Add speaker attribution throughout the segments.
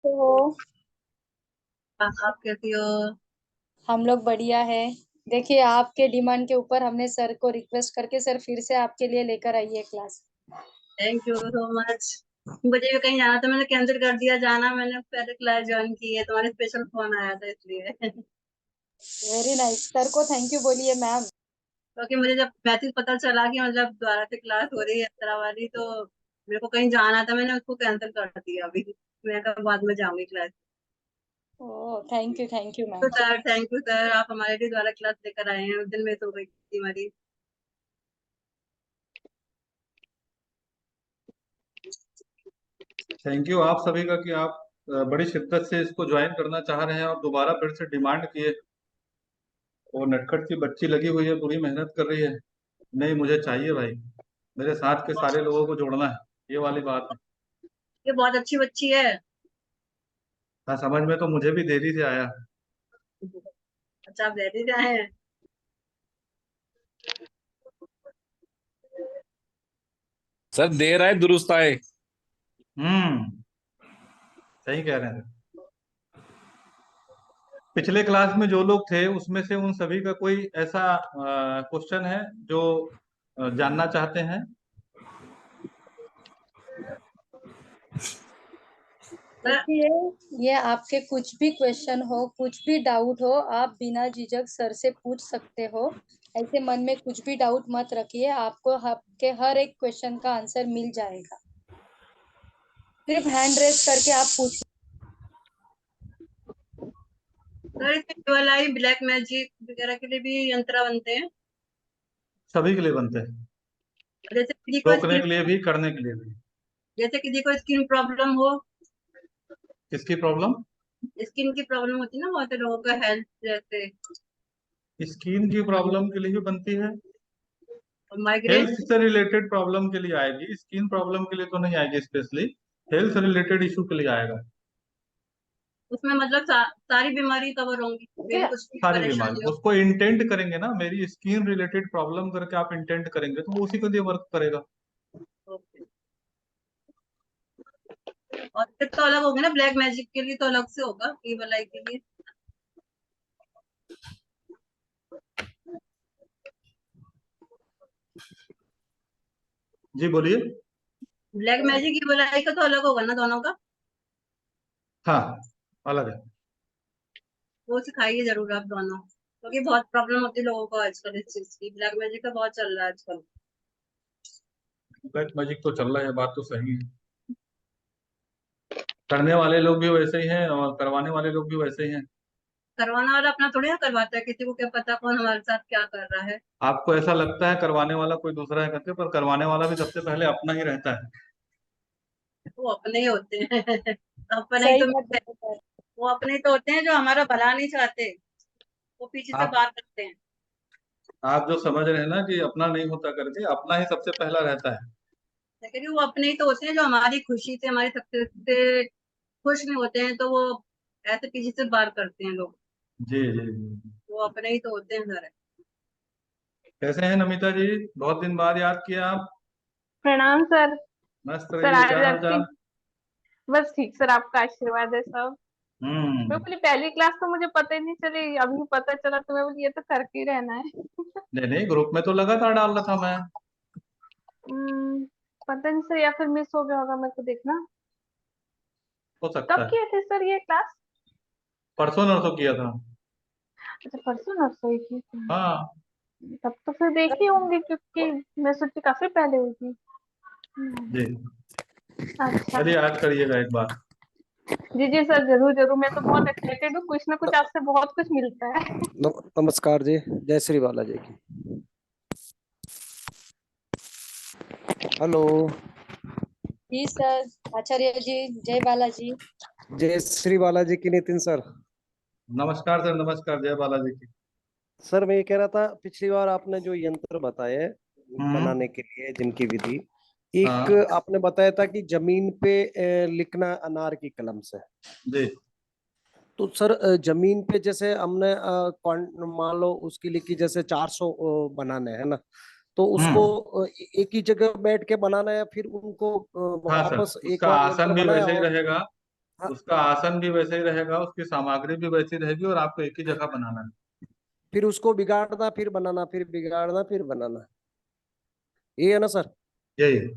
Speaker 1: कैसे हो?
Speaker 2: आप कैसी हो?
Speaker 1: हम लोग बढ़िया है। देखिए, आपके डिमांड के ऊपर हमने सर को रिक्वेस्ट करके सर फिर से आपके लिए लेकर आई है class.
Speaker 2: Thank you so much. मुझे भी कहीं जाना था, मैंने कैंसिल कर दिया जाना। मैंने पहले क्लास ज्वाइन की है, तुम्हारे स्पेशल फोन आया था इसलिए।
Speaker 1: वेरी नाइस, सर को थैंक यू बोलिए मैम।
Speaker 2: क्योंकि मुझे जब मैसेज पता चला कि मतलब दोबारा से क्लास हो रही है इस तरह वाली, तो मेरे को कहीं जाना था, मैंने उसको कैंसिल कर दिया अभी। मैं कहा बाद में जाऊंगी क्लास।
Speaker 1: ओह, थैंक यू
Speaker 2: तो
Speaker 1: ma'am.
Speaker 2: Sir, thank you sir, आप हमारे लिए दोबारा क्लास लेकर आए हैं। उस दिन मिस हो गई थी हमारी।
Speaker 3: थैंक यू आप सभी का कि आप बड़ी शिद्दत से इसको ज्वाइन करना चाह रहे हैं और दोबारा फिर से डिमांड किए। वो नटखट सी बच्ची लगी हुई है, पूरी मेहनत कर रही है। नहीं, मुझे चाहिए भाई, मेरे साथ के सारे लोगों को जोड़ना है, ये वाली बात है।
Speaker 2: ये बहुत अच्छी बच्ची है।
Speaker 3: हाँ, समझ में तो मुझे भी देरी से आया।
Speaker 2: अच्छा, आप रेडी रहे हैं?
Speaker 4: सर देर आए दुरुस्त आए।
Speaker 3: हम्म, सही कह रहे हैं। पिछले क्लास में जो लोग थे उसमें से उन सभी का कोई ऐसा क्वेश्चन है जो जानना चाहते हैं?
Speaker 2: सर,
Speaker 1: देखिए, ये आपके कुछ भी क्वेश्चन हो, कुछ भी डाउट हो, आप बिना झिझक सर से पूछ सकते हो। ऐसे मन में कुछ भी डाउट मत रखिए, आपको आपके हर एक क्वेश्चन का आंसर मिल जाएगा। सिर्फ हैंड रेस करके आप पूछ।
Speaker 2: सर इसमें ज्वेलरी, ब्लैक मैजिक वगैरह के लिए भी यंत्र बनते हैं।
Speaker 3: सभी के लिए बनते हैं,
Speaker 2: जैसे किसी को
Speaker 3: रोकने
Speaker 2: स्किन
Speaker 3: के लिए भी, करने के लिए भी।
Speaker 2: जैसे किसी को स्किन प्रॉब्लम हो।
Speaker 3: किसकी प्रॉब्लम?
Speaker 2: स्किन की प्रॉब्लम होती है ना बहुत से लोगों का, हेल्थ जैसे,
Speaker 3: स्किन की प्रॉब्लम के लिए भी बनती है।
Speaker 2: और माइग्रेन।
Speaker 3: हेल्थ से रिलेटेड प्रॉब्लम के लिए आएगी, स्किन प्रॉब्लम के लिए तो नहीं आएगी स्पेशली। हेल्थ रिलेटेड इशू के लिए आएगा।
Speaker 2: उसमें मतलब सारी बीमारी कवर होंगी, मेरी कुछ भी
Speaker 3: सारी बीमारी
Speaker 2: परेशानी हो।
Speaker 3: उसको इंटेंट करेंगे ना, मेरी स्किन रिलेटेड प्रॉब्लम करके आप इंटेंट करेंगे तो वो उसी के लिए वर्क करेगा।
Speaker 2: ओके। और फिर तो अलग होगा ना, ब्लैक मैजिक के लिए तो अलग से होगा, ई वाला के लिए।
Speaker 3: जी बोलिए।
Speaker 2: ब्लैक मैजिक ई वाला का तो अलग होगा ना दोनों का।
Speaker 3: हाँ, अलग है।
Speaker 2: वो सिखाइए जरूर आप दोनों, क्योंकि बहुत प्रॉब्लम होती है लोगों को आजकल इस चीज की। ब्लैक मैजिक का बहुत चल रहा है आजकल।
Speaker 3: ब्लैक मैजिक तो चल रहा है, बात तो सही है। करने वाले लोग भी वैसे ही हैं और करवाने वाले लोग भी वैसे ही हैं।
Speaker 2: करवाना वाला अपना थोड़ी ना करवाता है, किसी को क्या पता कौन हमारे साथ क्या कर रहा है।
Speaker 3: आपको ऐसा लगता है करवाने वाला कोई दूसरा है करके, पर करवाने वाला भी सबसे पहले अपना ही रहता है।
Speaker 2: वो अपने ही होते हैं। अपने ही
Speaker 1: सही
Speaker 2: तो
Speaker 1: बात
Speaker 2: मिलते हैं।
Speaker 1: है सर।
Speaker 2: वो अपने ही तो होते हैं जो हमारा भला नहीं चाहते, वो पीछे से
Speaker 3: आप
Speaker 2: बात करते हैं।
Speaker 3: आप जो समझ रहे हैं ना कि अपना नहीं होता करके, अपना ही सबसे पहला रहता है।
Speaker 2: लेकिन वो अपने ही तो होते हैं जो हमारी खुशी से, हमारी सक्सेस से खुश नहीं होते हैं, तो वो ऐसे पीछे से बात करते हैं लोग।
Speaker 3: जी जी जी।
Speaker 2: वो अपने ही तो होते हैं सर।
Speaker 3: कैसे हैं नमिता जी? बहुत दिन बाद याद किया आप।
Speaker 5: प्रणाम सर।
Speaker 3: मस्त
Speaker 5: सर
Speaker 3: रहिए, क्या
Speaker 5: आज
Speaker 3: हाल
Speaker 5: आपकी
Speaker 3: चाल?
Speaker 5: बस ठीक सर, आपका आशीर्वाद है सब। मैं
Speaker 3: हम्म।
Speaker 5: बोली पहली क्लास तो मुझे पता ही नहीं चली, अभी पता चला तो मैं बोली ये तो करके ही रहना है।
Speaker 3: नहीं नहीं, ग्रुप में तो लगातार डाल रहा था मैं।
Speaker 5: हम्म, पता नहीं सर, या फिर मिस हो गया होगा मेरे को देखना।
Speaker 3: हो सकता
Speaker 5: कब
Speaker 3: है।
Speaker 5: किए थे सर ये क्लास?
Speaker 3: परसों नरसों किया था।
Speaker 5: अच्छा, परसों नरसों ही की थी।
Speaker 3: हाँ।
Speaker 5: तब तो फिर देखी होंगी, क्योंकि मैं सोची काफी पहले होगी।
Speaker 3: जी।
Speaker 5: अच्छा।
Speaker 3: चलिए याद करिएगा एक बार।
Speaker 5: जी जी सर, जरूर जरूर, मैं तो बहुत एक्साइटेड हूँ, कुछ ना कुछ आपसे बहुत कुछ मिलता है।
Speaker 6: नमस्कार जी। जय श्री बालाजी की। हेलो।
Speaker 1: जी सर। आचार्य जी, जय बालाजी।
Speaker 6: जय श्री बालाजी की नितिन सर।
Speaker 3: नमस्कार सर, नमस्कार, जय बालाजी की।
Speaker 6: सर मैं ये कह रहा था, पिछली बार आपने जो यंत्र बताए
Speaker 3: हम्म।
Speaker 6: बनाने के लिए, जिनकी विधि, एक
Speaker 3: हाँ।
Speaker 6: आपने बताया था कि जमीन पे लिखना अनार की कलम से।
Speaker 3: जी।
Speaker 6: तो सर जमीन पे जैसे हमने मान लो उसकी लिखी जैसे 400 बनाने हैं ना, तो उसको
Speaker 3: हम्म।
Speaker 6: एक ही जगह बैठ के बनाना है, फिर उनको
Speaker 3: हाँ सर,
Speaker 6: वापस एक
Speaker 3: उसका
Speaker 6: बार
Speaker 3: आसन
Speaker 6: यंत्र
Speaker 3: भी
Speaker 6: बनाया
Speaker 3: वैसे ही
Speaker 6: और
Speaker 3: रहेगा।
Speaker 6: हाँ,
Speaker 3: उसका आसन भी वैसे ही रहेगा, उसकी सामग्री भी वैसी रहेगी, और आपको एक ही जगह बनाना है।
Speaker 6: फिर उसको बिगाड़ना फिर बनाना, फिर बिगाड़ना फिर बनाना, ये है ना सर?
Speaker 3: यही।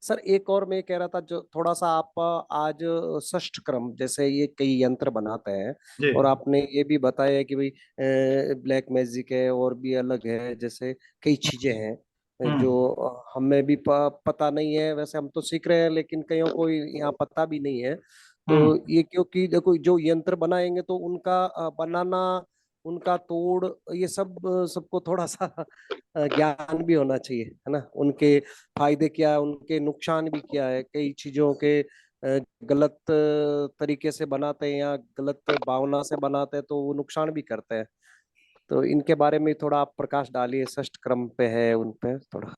Speaker 6: सर एक और मैं कह रहा था, जो थोड़ा सा आप आज षष्ठ क्रम जैसे ये कई यंत्र बनाते हैं,
Speaker 3: जी।
Speaker 6: और आपने ये भी बताया कि भाई ब्लैक मैजिक है और भी अलग है, जैसे कई चीजें हैं जो
Speaker 3: हम्म।
Speaker 6: हमें भी पता नहीं है। वैसे हम तो सीख रहे हैं, लेकिन कईयों को यहाँ पता भी नहीं है। तो
Speaker 3: हम्म।
Speaker 6: ये क्योंकि देखो जो यंत्र बनाएंगे तो उनका बनाना, उनका तोड़, ये सब सबको थोड़ा सा ज्ञान भी होना चाहिए, है ना? उनके फायदे क्या है, उनके नुकसान भी क्या है। कई चीजों के गलत तरीके से बनाते हैं या गलत भावना से बनाते हैं तो वो नुकसान भी करते हैं। तो इनके बारे में थोड़ा आप प्रकाश डालिए, षष्ठ क्रम पे है उन पे थोड़ा।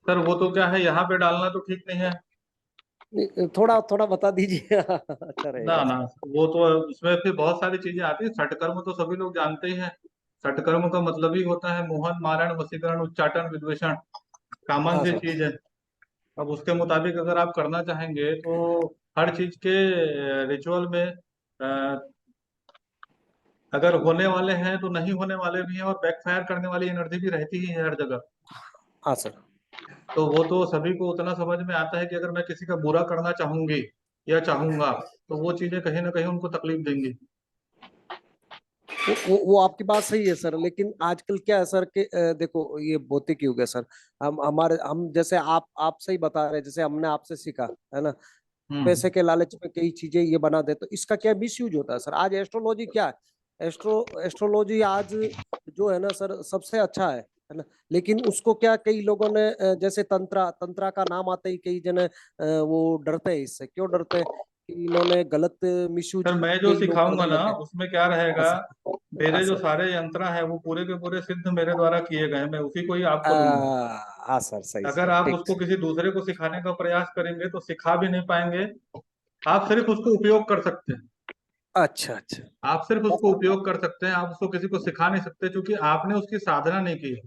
Speaker 3: सर वो तो क्या है, यहाँ पे डालना तो ठीक नहीं है।
Speaker 6: थोड़ा थोड़ा बता दीजिए अच्छा
Speaker 3: ना
Speaker 6: रहेगा
Speaker 3: ना,
Speaker 6: सर।
Speaker 3: वो तो उसमें फिर बहुत सारी चीजें आती है। षटकर्म तो सभी लोग जानते ही हैं। षटकर्म का मतलब ही होता है मोहन, मारण, वशीकरण, उच्चाटन, विद्वेषण। कॉमन
Speaker 6: हाँ
Speaker 3: सी
Speaker 6: सर।
Speaker 3: चीज है। अब उसके मुताबिक अगर आप करना चाहेंगे तो हर चीज के रिचुअल में अगर होने वाले हैं तो नहीं होने वाले भी हैं, और बैकफायर करने वाली एनर्जी भी रहती ही है हर जगह।
Speaker 6: हाँ सर।
Speaker 3: तो वो तो सभी को उतना समझ में आता है कि अगर मैं किसी का बुरा करना चाहूंगी या चाहूंगा तो वो चीजें कहीं ना कहीं उनको तकलीफ देंगी।
Speaker 6: वो आपकी बात सही है सर, लेकिन आजकल क्या है सर कि देखो ये भौतिक युग है सर। हम जैसे आप सही बता रहे हैं, जैसे हमने आपसे सीखा है ना,
Speaker 3: हम्म।
Speaker 6: पैसे के लालच में कई चीजें ये बना दे, तो इसका क्या मिस यूज होता है सर? आज एस्ट्रोलॉजी क्या है? एस्ट्रोलॉजी आज जो है ना सर सबसे अच्छा है ना? लेकिन उसको क्या कई लोगों ने जैसे तंत्रा तंत्रा का नाम आते ही कई जने वो डरते हैं। इससे क्यों डरते हैं? कि इन्होंने गलत मिस यूज
Speaker 3: सर मैं जो
Speaker 6: कई लोग
Speaker 3: सिखाऊंगा
Speaker 6: करने
Speaker 3: ना
Speaker 6: लगे।
Speaker 3: उसमें क्या
Speaker 6: हाँ
Speaker 3: रहेगा,
Speaker 6: सर। हाँ
Speaker 3: मेरे जो
Speaker 6: सर।
Speaker 3: सारे यंत्र हैं वो पूरे के पूरे सिद्ध मेरे द्वारा किए गए हैं, मैं उसी को ही आपको दूंगा।
Speaker 6: हाँ सर, सही
Speaker 3: अगर
Speaker 6: सही,
Speaker 3: आप
Speaker 6: ठीक।
Speaker 3: उसको किसी दूसरे को सिखाने का प्रयास करेंगे तो सिखा भी नहीं पाएंगे। आप सिर्फ उसको उपयोग कर सकते हैं।
Speaker 6: अच्छा अच्छा।
Speaker 3: आप सिर्फ उसको उपयोग कर सकते हैं, आप उसको किसी को सिखा नहीं सकते, क्योंकि आपने उसकी साधना नहीं की है।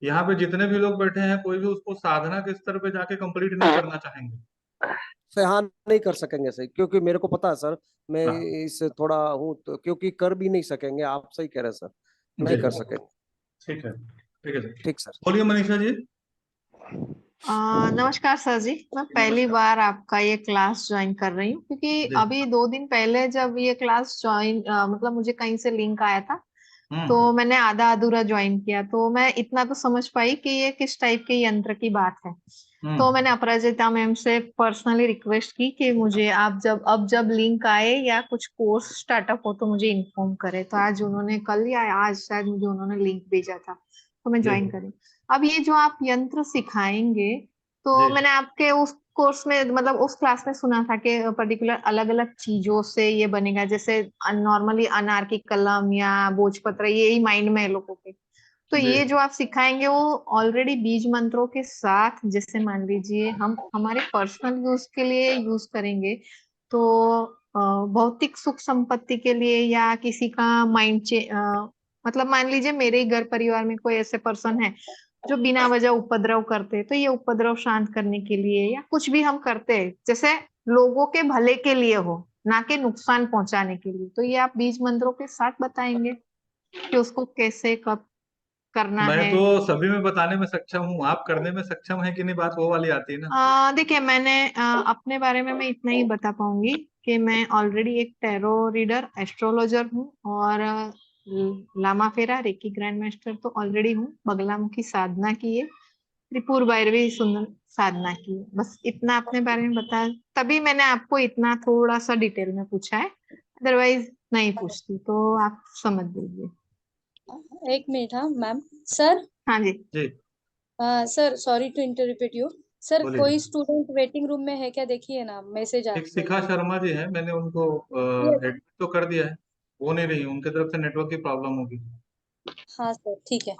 Speaker 3: यहाँ पे जितने भी लोग बैठे हैं कोई भी उसको साधना के स्तर पे जाके कंप्लीट नहीं करना चाहेंगे।
Speaker 6: से हाँ नहीं कर सकेंगे सही, क्योंकि मेरे को पता है सर, मैं
Speaker 3: हाँ।
Speaker 6: इससे थोड़ा हूँ तो, क्योंकि कर भी नहीं सकेंगे। आप सही कह रहे हैं सर, नहीं
Speaker 3: जी।
Speaker 6: कर सकेंगे।
Speaker 3: ठीक है, ठीक है सर।
Speaker 6: ठीक सर।
Speaker 3: बोलिए मनीषा जी।
Speaker 5: नमस्कार सर जी। मैं पहली
Speaker 3: नमस्कार।
Speaker 5: बार आपका ये क्लास ज्वाइन कर रही हूँ, क्योंकि
Speaker 3: जी।
Speaker 5: अभी 2 दिन पहले जब ये क्लास ज्वाइन मतलब मुझे कहीं से लिंक आया था,
Speaker 3: हम्म।
Speaker 5: तो मैंने आधा अधूरा ज्वाइन किया। तो मैं इतना तो समझ पाई कि ये किस टाइप के यंत्र की बात है। तो
Speaker 3: हम्म।
Speaker 5: मैंने अपराजिता मैम से पर्सनली रिक्वेस्ट की कि मुझे आप जब लिंक आए या कुछ कोर्स स्टार्टअप हो तो मुझे इन्फॉर्म करे। तो आज उन्होंने, कल या आज शायद मुझे उन्होंने लिंक भेजा था, तो मैं
Speaker 3: जी।
Speaker 5: ज्वाइन करी। अब ये जो आप यंत्र सिखाएंगे, तो
Speaker 3: जी।
Speaker 5: मैंने आपके उस कोर्स में, मतलब उस क्लास में सुना था कि पर्टिकुलर अलग अलग चीजों से ये बनेगा, जैसे नॉर्मली अनार की कलम या भोजपत्र, यही माइंड में है लोगों के। तो
Speaker 3: जी।
Speaker 5: ये जो आप सिखाएंगे वो ऑलरेडी बीज मंत्रों के साथ, जैसे मान लीजिए हम हमारे पर्सनल यूज के लिए यूज करेंगे, तो भौतिक सुख संपत्ति के लिए या किसी का मतलब मान लीजिए मेरे ही घर परिवार में कोई ऐसे पर्सन है जो बिना वजह उपद्रव करते हैं, तो ये उपद्रव शांत करने के लिए या कुछ भी हम करते हैं जैसे लोगों के भले के लिए हो, ना कि नुकसान पहुंचाने के लिए, तो ये आप बीज मंत्रों के साथ बताएंगे कि उसको कैसे कब करना
Speaker 3: मैं
Speaker 5: है।
Speaker 3: तो सभी में बताने में सक्षम हूँ, आप करने में सक्षम है कि नहीं, बात वो वाली आती है ना।
Speaker 5: देखिए मैंने अपने बारे में मैं इतना ही बता पाऊंगी कि मैं ऑलरेडी एक टैरो रीडर, एस्ट्रोलॉजर हूँ, और लामा फेरा रेकी ग्रैंड मास्टर तो ऑलरेडी हूँ। बगलामुखी साधना की है, त्रिपुर भैरवी सुंदर साधना की है। बस इतना अपने बारे में बताया, तभी मैंने आपको इतना थोड़ा सा डिटेल में पूछा है, अदरवाइज नहीं पूछती। तो आप समझ लीजिए।
Speaker 1: एक मिनट, हाँ मैम। सर,
Speaker 5: हाँ जी।
Speaker 3: जी।
Speaker 1: Sir sorry to interpret you. Sir
Speaker 3: बोलिए।
Speaker 1: कोई स्टूडेंट वेटिंग रूम में है क्या? देखिए ना, मैसेज आ
Speaker 3: एक
Speaker 1: रही है।
Speaker 3: शिखा शर्मा जी हैं, मैंने उनको एडमिट तो कर दिया है। वो नहीं रही, उनके तरफ से नेटवर्क की प्रॉब्लम होगी।
Speaker 1: हाँ सर, ठीक है।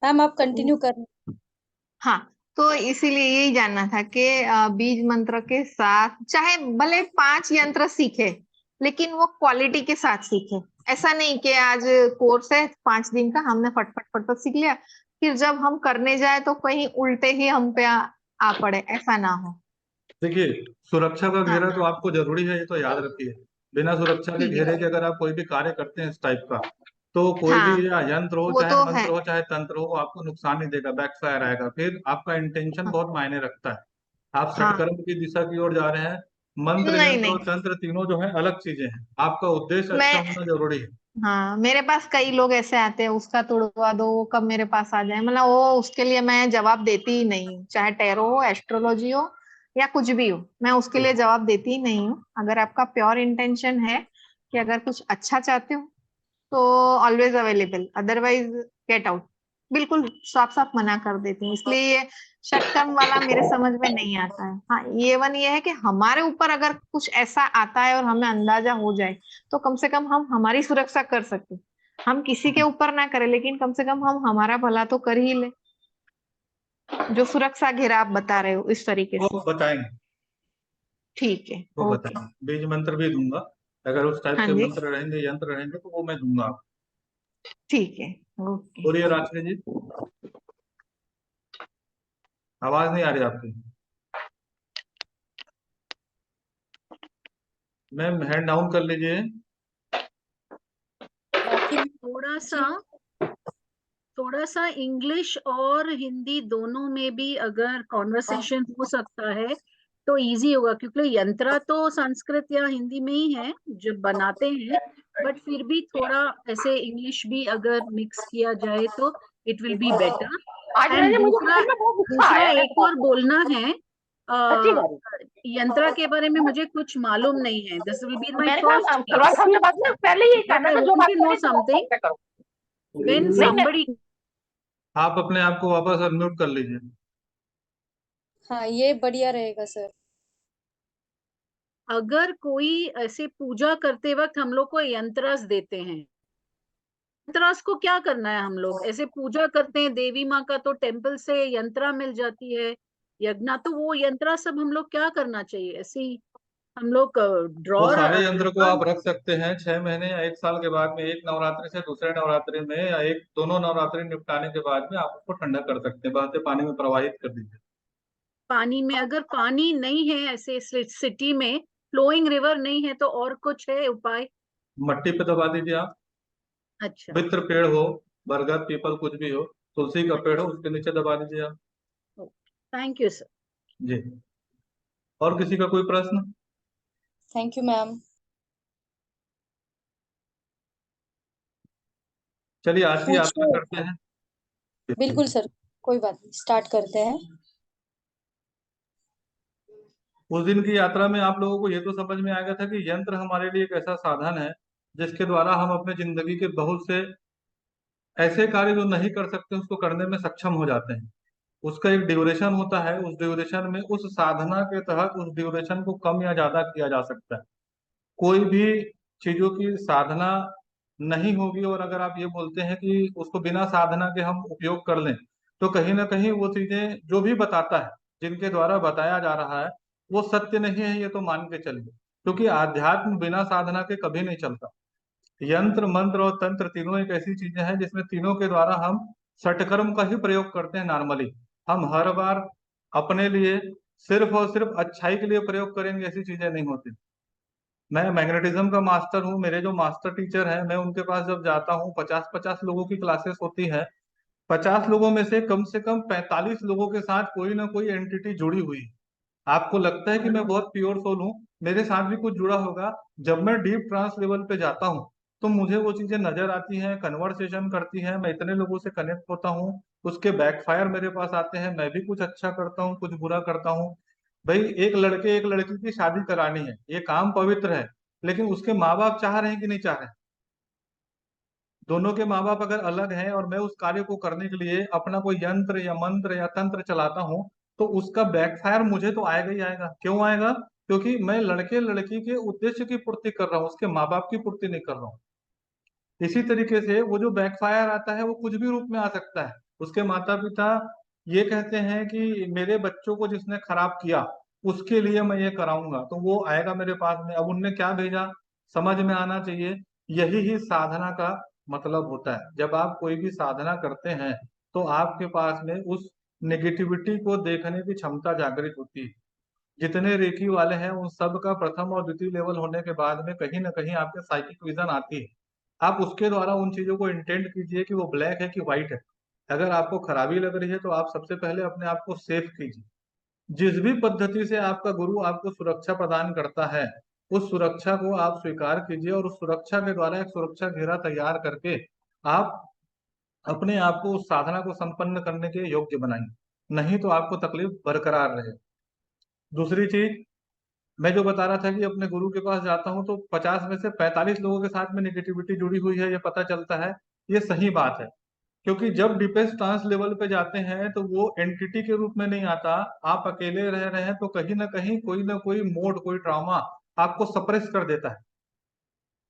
Speaker 1: मैम आप कंटिन्यू कर।
Speaker 5: हाँ, तो इसीलिए यही जानना था कि बीज मंत्र के साथ चाहे भले 5 यंत्र सीखे, लेकिन वो क्वालिटी के साथ सीखे। ऐसा नहीं कि आज कोर्स है 5 दिन का, हमने फटफट फटफट सीख लिया, फिर जब हम करने जाए तो कहीं उल्टे ही हम पे आ पड़े, ऐसा ना हो।
Speaker 3: देखिए, सुरक्षा का
Speaker 5: हाँ
Speaker 3: घेरा तो आपको जरूरी है, ये तो याद रखिए। बिना सुरक्षा के
Speaker 5: ठीक है।
Speaker 3: घेरे के अगर आप कोई भी कार्य करते हैं इस टाइप का, तो कोई भी,
Speaker 5: हाँ
Speaker 3: या यंत्र हो
Speaker 5: वो
Speaker 3: चाहे
Speaker 5: तो है।
Speaker 3: मंत्र हो चाहे तंत्र हो, वो आपको नुकसान नहीं देगा, बैकफायर आएगा। फिर आपका इंटेंशन
Speaker 5: हाँ
Speaker 3: बहुत मायने रखता है। आप
Speaker 5: हाँ,
Speaker 3: सटकर्म की दिशा की ओर जा रहे हैं। मंत्र,
Speaker 5: नहीं
Speaker 3: यंत्र
Speaker 5: नहीं,
Speaker 3: और तंत्र तीनों जो है अलग चीजें हैं। आपका उद्देश्य अच्छा
Speaker 5: मैं,
Speaker 3: होना जरूरी है।
Speaker 5: हाँ मेरे पास कई लोग ऐसे आते हैं, उसका तोड़वा दो, वो कब मेरे पास आ जाए, मतलब वो उसके लिए मैं जवाब देती ही नहीं हूँ, चाहे टैरो हो, एस्ट्रोलॉजी हो या कुछ भी हो, मैं उसके लिए जवाब देती ही नहीं हूँ। अगर आपका प्योर इंटेंशन है कि अगर कुछ अच्छा चाहते हो तो always available, otherwise get out, बिल्कुल साफ साफ मना कर देती हूँ। इसलिए ये शटकम वाला मेरे समझ में नहीं आता है। हाँ ये वन ये है कि हमारे ऊपर अगर कुछ ऐसा आता है और हमें अंदाजा हो जाए तो कम से कम हम हमारी सुरक्षा कर सकते। हम किसी के ऊपर ना करें, लेकिन कम से कम हम हमारा भला तो कर ही ले। जो सुरक्षा घेरा आप बता रहे हो इस तरीके
Speaker 3: वो
Speaker 5: से,
Speaker 3: बताएंगे,
Speaker 5: ठीक है।
Speaker 3: वो
Speaker 5: ओके।
Speaker 3: बताएंगे, बीज मंत्र भी दूंगा। अगर उस टाइप
Speaker 5: हाँ
Speaker 3: के
Speaker 5: जी,
Speaker 3: मंत्र रहेंगे, यंत्र रहेंगे, तो वो मैं दूंगा आपको।
Speaker 5: ठीक है। ओके।
Speaker 3: बोलिए रात्रि जी, आवाज नहीं आ रही आपकी। मैम हैंड डाउन कर लीजिए।
Speaker 1: बाकी
Speaker 7: थोड़ा सा
Speaker 1: जी,
Speaker 7: थोड़ा सा इंग्लिश और हिंदी दोनों में भी अगर कॉन्वर्सेशन हो सकता है तो इजी होगा, क्योंकि यंत्रा तो संस्कृत या हिंदी में ही है जो बनाते हैं, बट फिर भी थोड़ा ऐसे इंग्लिश भी अगर मिक्स किया जाए तो इट विल बी बेटर।
Speaker 8: आज
Speaker 7: एंड
Speaker 8: मुझे
Speaker 7: दूसरा
Speaker 8: होटल में बहुत गुस्सा
Speaker 7: दूसरा
Speaker 8: आया है,
Speaker 7: एक और बोलना है,
Speaker 8: सच्ची
Speaker 7: अ,
Speaker 8: बात
Speaker 7: यंत्रा के बारे में मुझे कुछ मालूम नहीं है, दिस विल बी
Speaker 8: है।
Speaker 7: माय
Speaker 8: मैंने
Speaker 7: फर्स्ट
Speaker 8: कहा सलवार
Speaker 7: केस,
Speaker 8: खान के बाद में पहले यही
Speaker 7: बट
Speaker 8: कहना
Speaker 7: आई
Speaker 8: था, जो
Speaker 7: वांट
Speaker 8: बात
Speaker 7: टू नो
Speaker 8: करनी तुम
Speaker 7: समथिंग
Speaker 8: मुझसे करो।
Speaker 7: व्हेन
Speaker 8: नहीं नहीं,
Speaker 7: somebody।
Speaker 3: आप अपने आप को वापस अनम्यूट कर लीजिए।
Speaker 1: हाँ ये बढ़िया रहेगा सर।
Speaker 7: अगर कोई ऐसे पूजा करते वक्त हम लोग को यंत्रास देते हैं, यंत्रास को क्या करना है? हम लोग ऐसे पूजा करते हैं देवी माँ का तो टेम्पल से यंत्रा मिल जाती है, यज्ञ, तो वो यंत्रा सब हम लोग क्या करना चाहिए? ऐसी हम लोग
Speaker 3: वो
Speaker 7: ड्रॉर।
Speaker 3: सारे यंत्र को आप रख सकते हैं 6 महीने या 1 साल के बाद में, एक नवरात्रि से दूसरे नवरात्रि में, या एक दोनों नवरात्रि निपटाने के बाद में आप उसको ठंडा कर सकते हैं। बहते पानी में प्रवाहित कर दीजिए।
Speaker 7: पानी में अगर पानी नहीं है ऐसे सिटी में, फ्लोइंग रिवर नहीं है, तो और कुछ है उपाय?
Speaker 3: मट्टी पे दबा दीजिए आप।
Speaker 7: अच्छा,
Speaker 3: मित्र पेड़ हो, बरगद, पीपल, कुछ भी हो, तुलसी का पेड़ हो, उसके नीचे दबा दीजिए आप।
Speaker 7: Thank you sir.
Speaker 3: जी। और किसी का कोई प्रश्न?
Speaker 1: Thank you ma'am.
Speaker 3: चलिए आज की यात्रा
Speaker 1: पूछो,
Speaker 3: करते हैं।
Speaker 1: बिल्कुल सर, कोई बात नहीं, स्टार्ट करते हैं।
Speaker 3: उस दिन की यात्रा में आप लोगों को ये तो समझ में आ गया था कि यंत्र हमारे लिए एक ऐसा साधन है जिसके द्वारा हम अपने जिंदगी के बहुत से ऐसे कार्य जो नहीं कर सकते उसको करने में सक्षम हो जाते हैं। उसका एक ड्यूरेशन होता है, उस ड्यूरेशन में उस साधना के तहत उस ड्यूरेशन को कम या ज्यादा किया जा सकता है। कोई भी चीजों की साधना नहीं होगी, और अगर आप ये बोलते हैं कि उसको बिना साधना के हम उपयोग कर लें, तो कहीं ना कहीं वो चीजें जो भी बताता है, जिनके द्वारा बताया जा रहा है, वो सत्य नहीं है, ये तो मान के चलिए। क्योंकि आध्यात्म बिना साधना के कभी नहीं चलता। यंत्र, मंत्र और तंत्र तीनों एक ऐसी चीजें हैं जिसमें तीनों के द्वारा हम सटकर्म का ही प्रयोग करते हैं। नॉर्मली हम हर बार अपने लिए सिर्फ और सिर्फ अच्छाई के लिए प्रयोग करेंगे, ऐसी चीजें नहीं होती। मैं मैग्नेटिज्म का मास्टर हूँ, मेरे जो मास्टर टीचर हैं, मैं उनके पास जब जाता हूँ, 50-50 लोगों की क्लासेस होती है। 50 लोगों में से कम 45 लोगों के साथ कोई ना कोई एंटिटी जुड़ी हुई है। आपको लगता है कि मैं बहुत प्योर सोल हूँ, मेरे साथ भी कुछ जुड़ा होगा। जब मैं डीप ट्रांस लेवल पे जाता हूँ तो मुझे वो चीजें नजर आती हैं, कन्वर्सेशन करती हैं, मैं इतने लोगों से कनेक्ट होता हूँ। उसके बैकफायर मेरे पास आते हैं, मैं भी कुछ अच्छा करता हूँ, कुछ बुरा करता हूँ। भाई, एक लड़के एक लड़की की शादी करानी है, ये काम पवित्र है, लेकिन उसके माँ बाप चाह रहे हैं कि नहीं चाह रहे हैं? दोनों के माँ बाप अगर अलग हैं और मैं उस कार्य को करने के लिए अपना कोई यंत्र या मंत्र या तंत्र चलाता हूँ, तो उसका बैकफायर मुझे तो आएगा ही आएगा। क्यों आएगा? क्योंकि मैं लड़के लड़की के उद्देश्य की पूर्ति कर रहा हूँ, उसके माँ बाप की पूर्ति नहीं कर रहा हूँ। इसी तरीके से वो जो बैकफायर आता है वो कुछ भी रूप में आ सकता है। उसके माता पिता ये कहते हैं कि मेरे बच्चों को जिसने खराब किया उसके लिए मैं ये कराऊंगा, तो वो आएगा मेरे पास में। अब उनने क्या भेजा, समझ में आना चाहिए। यही ही साधना का मतलब होता है। जब आप कोई भी साधना करते हैं तो आपके पास में उस नेगेटिविटी को देखने की क्षमता जागृत होती है। जितने रेकी वाले हैं उन सब का प्रथम और द्वितीय लेवल होने के बाद में कहीं ना कहीं आपके साइकिक विजन आती है। आप उसके द्वारा उन चीजों को इंटेंट कीजिए कि वो ब्लैक है कि व्हाइट है। अगर आपको खराबी लग रही है तो आप सबसे पहले अपने आप को सेफ कीजिए। जिस भी पद्धति से आपका गुरु आपको सुरक्षा प्रदान करता है उस सुरक्षा को आप स्वीकार कीजिए और उस सुरक्षा के द्वारा एक सुरक्षा घेरा तैयार करके आप अपने आप को उस साधना को संपन्न करने के योग्य बनाइए, नहीं तो आपको तकलीफ बरकरार रहे। दूसरी चीज मैं जो बता रहा था कि अपने गुरु के पास जाता हूँ तो 50 में से 45 लोगों के साथ में नेगेटिविटी जुड़ी हुई है, ये पता चलता है। ये सही बात है, क्योंकि जब डीपेस्ट ट्रांस लेवल पे जाते हैं तो वो एंटिटी के रूप में नहीं आता। आप अकेले रह रहे हैं तो कहीं ना कोई मोड, कोई ट्रॉमा आपको सप्रेस कर देता है।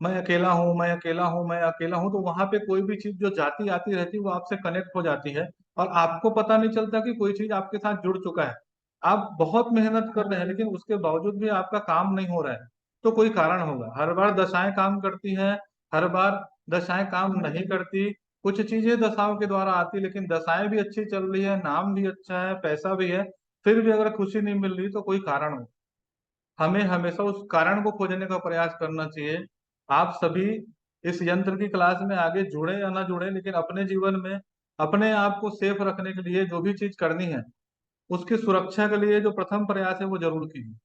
Speaker 3: मैं अकेला हूँ, मैं अकेला हूँ, मैं अकेला हूँ, तो वहां पे कोई भी चीज जो जाती आती रहती है वो आपसे कनेक्ट हो जाती है और आपको पता नहीं चलता कि कोई चीज आपके साथ जुड़ चुका है। आप बहुत मेहनत कर रहे हैं लेकिन उसके बावजूद भी आपका काम नहीं हो रहा है, तो कोई कारण होगा। हर बार दशाएं काम करती हैं, हर बार दशाएं काम नहीं करती। कुछ चीजें दशाओं के द्वारा आती, लेकिन दशाएं भी अच्छी चल रही है, नाम भी अच्छा है, पैसा भी है, फिर भी अगर खुशी नहीं मिल रही तो कोई कारण हो। हमें हमेशा उस कारण को खोजने का प्रयास करना चाहिए। आप सभी इस यंत्र की क्लास में आगे जुड़े या ना जुड़े, लेकिन अपने जीवन में अपने आप को सेफ रखने के लिए जो भी चीज करनी है उसकी सुरक्षा के लिए जो प्रथम प्रयास है वो जरूर कीजिए।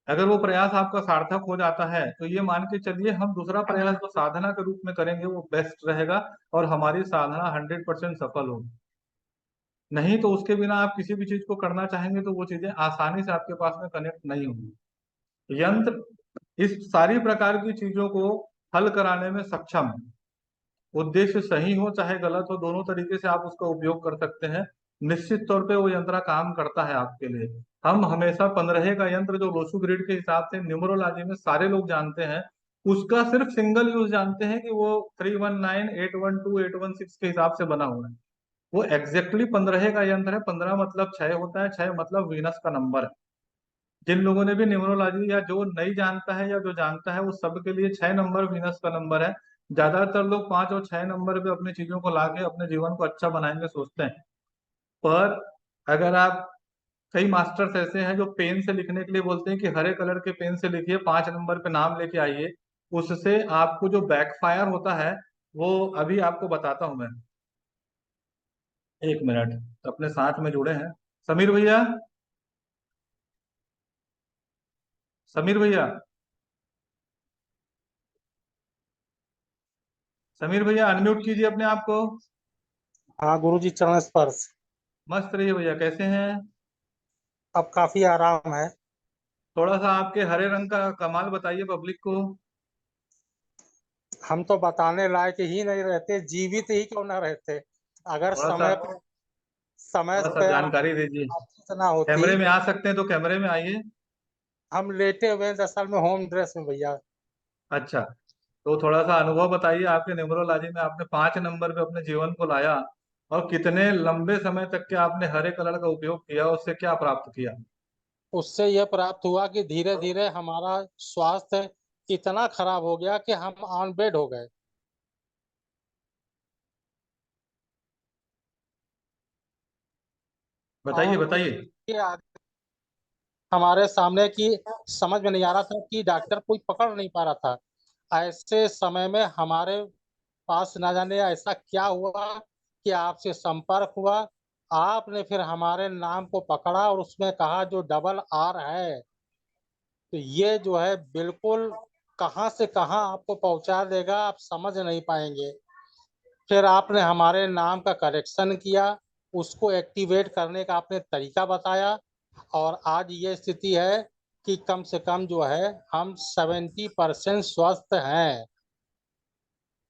Speaker 3: अगर वो प्रयास आपका सार्थक हो जाता है तो ये मान के चलिए हम दूसरा प्रयास जो साधना के रूप में करेंगे वो बेस्ट रहेगा और हमारी साधना 100% सफल होगी। नहीं तो उसके बिना आप किसी भी चीज को करना चाहेंगे तो वो चीजें आसानी से आपके पास में कनेक्ट नहीं होंगी। यंत्र इस सारी प्रकार की चीजों को हल कराने में सक्षम है। उद्देश्य सही हो चाहे गलत हो, दोनों तरीके से आप उसका उपयोग कर सकते हैं। निश्चित तौर पे वो यंत्र काम करता है आपके लिए। हम हमेशा 15 का यंत्र जो लोसू ग्रिड के हिसाब से न्यूमरोलॉजी में सारे लोग जानते हैं, उसका सिर्फ सिंगल यूज जानते हैं कि वो 319 812 816 के हिसाब से बना हुआ है। वो एग्जैक्टली 15 का यंत्र है। 15 मतलब 6 होता है, 6 मतलब वीनस का नंबर है। जिन लोगों ने भी न्यूमरोलॉजी, या जो नहीं जानता है या जो जानता है, वो सबके लिए 6 नंबर वीनस का नंबर है। ज्यादातर लोग 5 और 6 नंबर पे अपनी चीजों को लाके अपने जीवन को अच्छा बनाएंगे सोचते हैं। पर अगर आप, कई मास्टर्स ऐसे हैं जो पेन से लिखने के लिए बोलते हैं कि हरे कलर के पेन से लिखिए, 5 नंबर पे नाम लेके आइए, उससे आपको जो बैकफायर होता है वो अभी आपको बताता हूं मैं। एक मिनट, अपने साथ में जुड़े हैं समीर भैया। समीर भैया, समीर भैया अनम्यूट कीजिए अपने आप को।
Speaker 9: हाँ गुरुजी, चरण स्पर्श।
Speaker 3: मस्त रहिए भैया, कैसे हैं?
Speaker 9: अब काफी आराम है।
Speaker 3: थोड़ा सा आपके हरे रंग का कमाल बताइए पब्लिक को।
Speaker 9: हम तो बताने लायक ही नहीं रहते, जीवित ही क्यों ना रहते। अगर
Speaker 3: थोड़ा सा
Speaker 9: समय
Speaker 3: थोड़ा सा
Speaker 9: पे
Speaker 3: जानकारी दीजिए।
Speaker 9: बातचीत ना होती।
Speaker 3: कैमरे में आ सकते हैं तो कैमरे में आइए।
Speaker 9: हम लेटे हुए हैं असल में होम ड्रेस में भैया।
Speaker 3: अच्छा, तो थोड़ा सा अनुभव बताइए। आपके न्यूमरोलॉजी में आपने 5 नंबर पे अपने जीवन को लाया और कितने लंबे समय तक के आपने हरे कलर का उपयोग किया, उससे क्या प्राप्त किया?
Speaker 9: उससे यह प्राप्त हुआ कि धीरे धीरे हमारा स्वास्थ्य इतना खराब हो गया कि हम ऑन बेड हो गए।
Speaker 3: बताइए
Speaker 9: और
Speaker 3: बताइए।
Speaker 9: उसके आगे हमारे सामने की समझ में नहीं आ रहा था कि डॉक्टर कोई पकड़ नहीं पा रहा था। ऐसे समय में हमारे पास ना जाने ऐसा क्या हुआ कि आपसे संपर्क हुआ। आपने फिर हमारे नाम को पकड़ा और उसमें कहा जो डबल आर है, तो ये जो है बिल्कुल कहाँ से कहाँ आपको पहुंचा देगा, आप समझ नहीं पाएंगे। फिर आपने हमारे नाम का करेक्शन किया, उसको एक्टिवेट करने का आपने तरीका बताया, और आज ये स्थिति है कि कम से कम जो है हम 70% स्वस्थ हैं।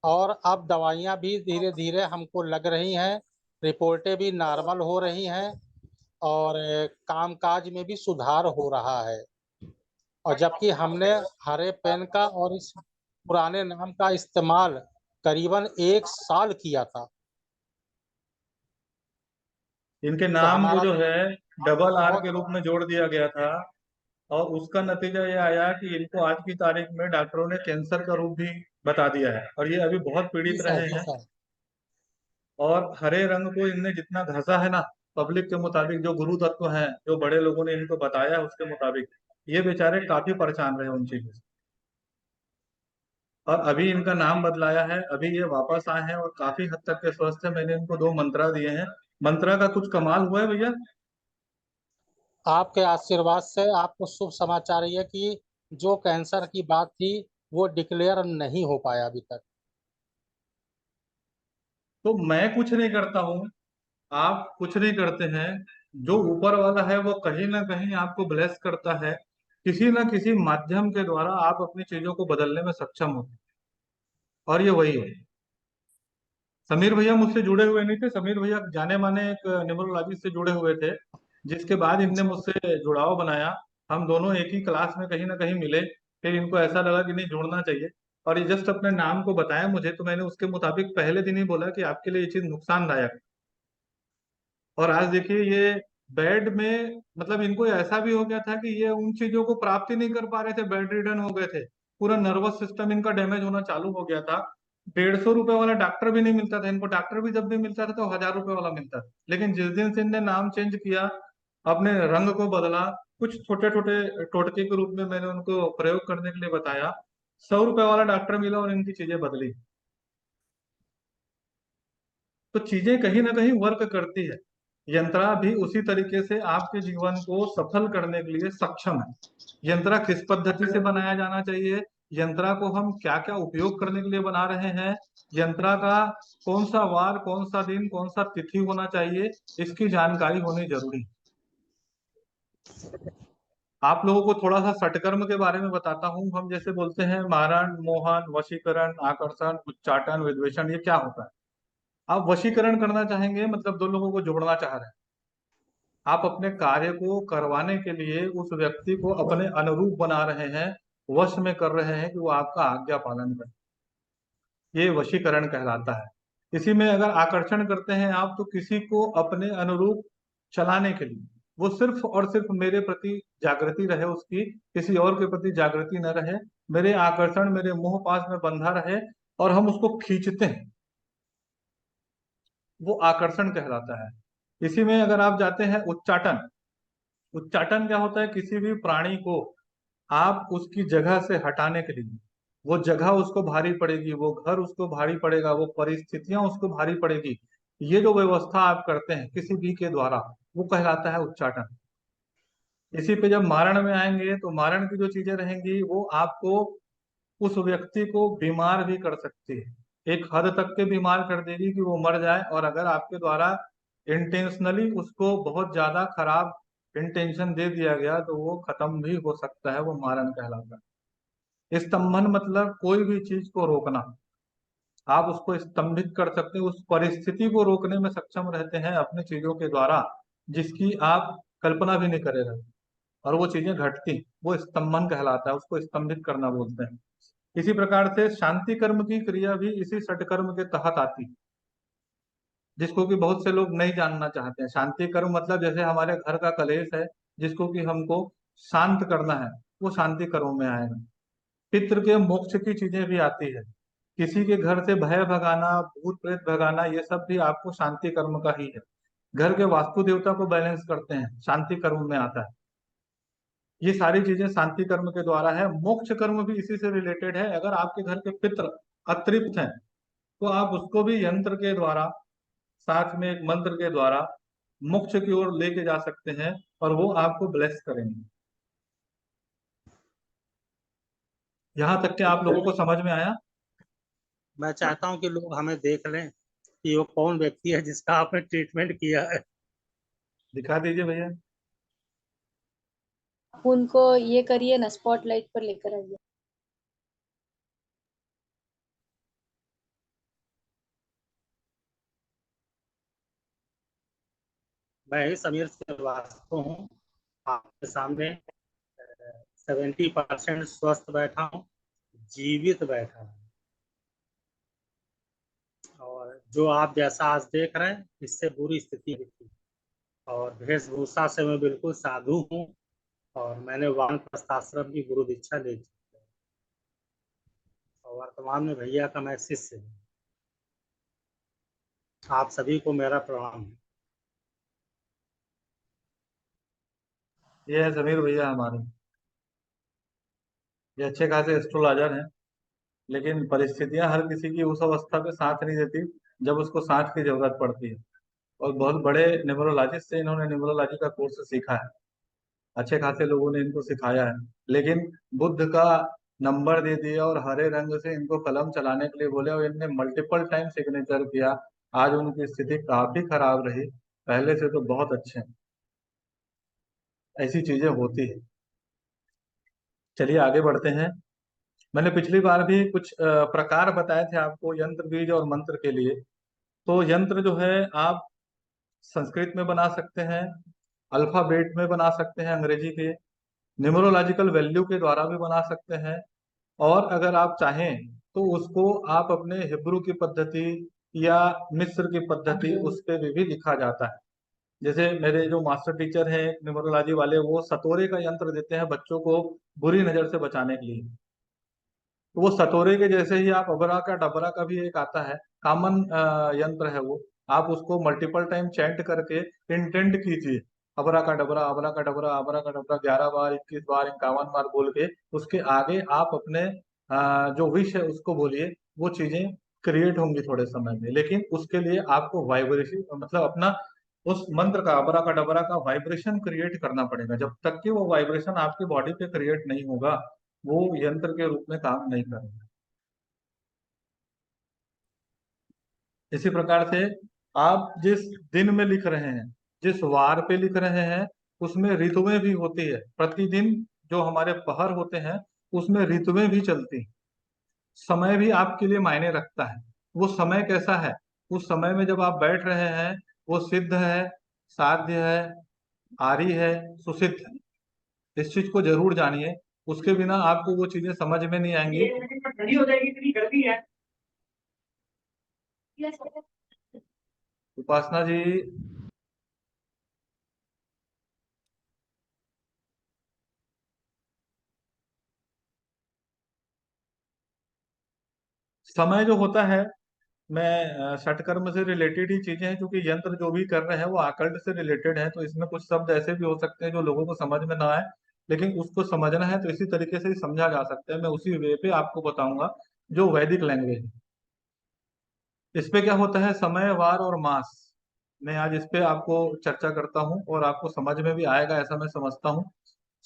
Speaker 9: और अब दवाइयाँ भी धीरे धीरे हमको लग रही हैं, रिपोर्टें भी नॉर्मल हो रही हैं, और कामकाज में भी सुधार हो रहा है। और जबकि हमने हरे पेन का और इस पुराने नाम का इस्तेमाल करीबन 1 साल किया था।
Speaker 3: इनके
Speaker 9: तो
Speaker 3: नाम को
Speaker 9: हमारा
Speaker 3: जो है डबल आर
Speaker 9: बहुत
Speaker 3: के रूप में जोड़ दिया गया था और उसका नतीजा ये आया कि इनको आज की तारीख में डॉक्टरों ने कैंसर का रूप भी बता दिया है और ये अभी बहुत
Speaker 9: जी
Speaker 3: पीड़ित
Speaker 9: सर,
Speaker 3: रहे
Speaker 9: जी
Speaker 3: हैं।
Speaker 9: सर।
Speaker 3: और हरे रंग को इनने जितना घसा है ना, पब्लिक के मुताबिक, जो गुरु तत्व हैं, जो बड़े लोगों ने इनको बताया है उसके मुताबिक, ये बेचारे काफी परेशान रहे उन चीजों से। और अभी इनका नाम बदलाया है, अभी ये वापस आए हैं और काफी हद तक के स्वस्थ है। मैंने इनको 2 मंत्रा दिए हैं। मंत्रा का कुछ कमाल हुआ है भैया।
Speaker 9: आपके आशीर्वाद से आपको शुभ समाचार ये कि जो कैंसर की बात थी वो डिक्लेयर नहीं हो पाया अभी तक।
Speaker 3: तो मैं कुछ नहीं करता हूँ, आप कुछ नहीं करते हैं, जो ऊपर वाला है वो कहीं ना कहीं आपको ब्लेस करता है। किसी ना किसी माध्यम के द्वारा आप अपनी चीजों को बदलने में सक्षम होते हैं, और ये वही है। समीर भैया मुझसे जुड़े हुए नहीं थे, समीर भैया जाने माने एक न्यूमरोलॉजिस्ट से जुड़े हुए थे, जिसके बाद इनने मुझसे जुड़ाव बनाया। हम दोनों एक ही क्लास में कहीं ना कहीं मिले, फिर इनको ऐसा लगा कि नहीं, जुड़ना चाहिए। और ये जस्ट अपने नाम को बताया मुझे, तो मैंने उसके मुताबिक पहले दिन ही बोला कि आपके लिए ये चीज नुकसानदायक है। और आज देखिए ये बेड में, मतलब इनको ऐसा भी हो गया था कि ये उन चीजों को प्राप्त ही नहीं कर पा रहे थे, बेड रिडन हो गए थे। पूरा नर्वस सिस्टम इनका डैमेज होना चालू हो गया था। 150 रुपए वाला डॉक्टर भी नहीं मिलता था इनको, डॉक्टर भी जब भी मिलता था तो 1000 रुपए वाला मिलता था। लेकिन जिस दिन से इनने नाम चेंज किया, अपने रंग को बदला, कुछ छोटे छोटे टोटके के रूप में मैंने उनको प्रयोग करने के लिए बताया, 100 रुपए वाला डॉक्टर मिला और इनकी चीजें बदली। तो चीजें कहीं ना कहीं वर्क करती है। यंत्रा भी उसी तरीके से आपके जीवन को सफल करने के लिए सक्षम है। यंत्रा किस पद्धति से बनाया जाना चाहिए, यंत्रा को हम क्या क्या उपयोग करने के लिए बना रहे हैं, यंत्रा का कौन सा वार, कौन सा दिन, कौन सा तिथि होना चाहिए, इसकी जानकारी होनी जरूरी है। आप लोगों को थोड़ा सा षटकर्म के बारे में बताता हूँ। हम जैसे बोलते हैं मारण, मोहन, वशीकरण, आकर्षण, उच्चाटन, विद्वेषण, ये क्या होता है। आप वशीकरण करना चाहेंगे, मतलब 2 लोगों को जोड़ना चाह रहे हैं। आप अपने कार्य को करवाने के लिए उस व्यक्ति को अपने अनुरूप बना रहे हैं, वश में कर रहे हैं कि वो आपका आज्ञा पालन करे, ये वशीकरण कहलाता है। इसी में अगर आकर्षण करते हैं आप, तो किसी को अपने अनुरूप चलाने के लिए, वो सिर्फ और सिर्फ मेरे प्रति जागृति रहे उसकी, किसी और के प्रति जागृति न रहे, मेरे आकर्षण, मेरे मोह पास में बंधा रहे, और हम उसको खींचते हैं, वो आकर्षण कहलाता है। इसी में अगर आप जाते हैं उच्चाटन, उच्चाटन क्या होता है, किसी भी प्राणी को आप उसकी जगह से हटाने के लिए, वो जगह उसको भारी पड़ेगी, वो घर उसको भारी पड़ेगा, वो परिस्थितियां उसको भारी पड़ेगी, ये जो व्यवस्था आप करते हैं किसी भी के द्वारा, वो कहलाता है उच्चाटन। इसी पे जब मारण में आएंगे, तो मारण की जो चीजें रहेंगी वो आपको, उस व्यक्ति को बीमार भी कर सकती है, एक हद तक के बीमार कर देगी कि वो मर जाए। और अगर आपके द्वारा इंटेंशनली उसको बहुत ज्यादा खराब इंटेंशन दे दिया गया, तो वो खत्म भी हो सकता है, वो मारण कहलाता है। स्तंभन मतलब कोई भी चीज को रोकना, आप उसको स्तंभित कर सकते हैं, उस परिस्थिति को रोकने में सक्षम रहते हैं अपनी चीजों के द्वारा, जिसकी आप कल्पना भी नहीं करे रहे, और वो चीजें घटती, वो स्तंभन कहलाता है, उसको स्तंभित करना बोलते हैं। इसी प्रकार से शांति कर्म की क्रिया भी इसी षटकर्म के तहत आती है, जिसको कि बहुत से लोग नहीं जानना चाहते हैं। शांति कर्म मतलब जैसे हमारे घर का कलेश है, जिसको कि हमको शांत करना है, वो शांति कर्म में आएगा। पितृ के मोक्ष की चीजें भी आती है, किसी के घर से भय भगाना, भूत प्रेत भगाना, ये सब भी आपको शांति कर्म का ही है। घर के वास्तु देवता को बैलेंस करते हैं, शांति कर्म में आता है। ये सारी चीजें शांति कर्म के द्वारा है। मोक्ष कर्म भी इसी से रिलेटेड है। अगर आपके घर के पितृ अतृप्त हैं, तो आप उसको भी यंत्र के द्वारा, साथ में एक मंत्र के द्वारा मोक्ष की ओर लेके जा सकते हैं, और वो आपको ब्लेस करेंगे। यहाँ तक कि आप लोगों को समझ में आया।
Speaker 9: मैं चाहता हूँ कि लोग हमें देख लें कि वो कौन व्यक्ति है जिसका आपने ट्रीटमेंट किया है।
Speaker 3: दिखा दीजिए भैया।
Speaker 1: आप उनको ये करिए ना, स्पॉटलाइट पर लेकर आइए।
Speaker 9: मैं ही समीर श्रीवास्तव हूँ, आपके सामने 70% स्वस्थ बैठा हूँ, जीवित बैठा हूँ। और जो आप जैसा आज देख रहे हैं, इससे बुरी स्थिति थी। और वेशभूषा से मैं बिल्कुल साधु हूँ, और मैंने वानप्रस्थाश्रम की गुरु दीक्षा ले चुकी है, और वर्तमान में भैया का मैं शिष्य हूँ। आप सभी को मेरा प्रणाम।
Speaker 3: ये है समीर भैया हमारे, ये अच्छे खासे एस्ट्रोलॉजर हैं, लेकिन परिस्थितियां हर किसी की उस अवस्था पे साथ नहीं देती जब उसको साथ की जरूरत पड़ती है। और बहुत बड़े न्यूमरोलॉजिस्ट से इन्होंने न्यूमरोलॉजी का कोर्स सीखा है, अच्छे खासे लोगों ने इनको सिखाया है, लेकिन बुद्ध का नंबर दे दिया और हरे रंग से इनको कलम चलाने के लिए बोले और इनने मल्टीपल टाइम सिग्नेचर किया। आज उनकी स्थिति काफी खराब रही, पहले से तो बहुत अच्छे हैं। ऐसी चीजें होती है। चलिए आगे बढ़ते हैं। मैंने पिछली बार भी कुछ प्रकार बताए थे आपको यंत्र बीज और मंत्र के लिए। तो यंत्र जो है आप संस्कृत में बना सकते हैं, अल्फाबेट में बना सकते हैं अंग्रेजी के, न्यूमरोलॉजिकल वैल्यू के द्वारा भी बना सकते हैं, और अगर आप चाहें तो उसको आप अपने हिब्रू की पद्धति या मिस्र की पद्धति उस पे भी लिखा जाता है। जैसे मेरे जो मास्टर टीचर हैं न्यूमरोलॉजी वाले, वो सतोरे का यंत्र देते हैं बच्चों को बुरी नजर से बचाने के लिए। तो वो सतोरे के जैसे ही आप अबरा का डबरा का भी एक आता है, कॉमन यंत्र है वो। आप उसको मल्टीपल टाइम चैंट करके इंटेंट कीजिए, अबरा का डबरा, अबरा का डबरा, अबरा का डबरा 11 बार, 21 बार, 51 बार बोल के उसके आगे आप अपने जो विश है उसको बोलिए। वो चीजें क्रिएट होंगी थोड़े समय में, लेकिन उसके लिए आपको वाइब्रेशन, मतलब अपना उस मंत्र का, अबरा का डबरा का वाइब्रेशन क्रिएट करना पड़ेगा। जब तक कि वो वाइब्रेशन आपकी बॉडी पे क्रिएट नहीं होगा, वो यंत्र के रूप में काम नहीं करेगा। इसी प्रकार से आप जिस दिन में लिख रहे हैं, जिस वार पे लिख रहे हैं, उसमें ऋतुएं भी होती है। प्रतिदिन जो हमारे पहर होते हैं उसमें ऋतुएं भी चलती हैं। समय भी आपके लिए मायने रखता है। वो समय कैसा है, उस समय में जब आप बैठ रहे हैं, वो सिद्ध है, साध्य है, आरी है, सुसिद्ध है। इस चीज को जरूर जानिए, उसके बिना आपको वो चीजें समझ में नहीं आएंगी।
Speaker 9: ठंडी हो जाएगी, इतनी गर्मी है।
Speaker 3: उपासना जी, समय जो होता है, मैं षटकर्म से रिलेटेड ही चीजें हैं, क्योंकि यंत्र जो भी कर रहे हैं वो आकल्ट से रिलेटेड है। तो इसमें कुछ शब्द ऐसे भी हो सकते हैं जो लोगों को समझ में ना आए, लेकिन उसको समझना है तो इसी तरीके से ही समझा जा सकता है। मैं उसी वे पे आपको बताऊंगा जो वैदिक लैंग्वेज है। इस पे क्या होता है, समय, वार और मास। मैं आज इस पे आपको चर्चा करता हूँ और आपको समझ में भी आएगा ऐसा मैं समझता हूँ।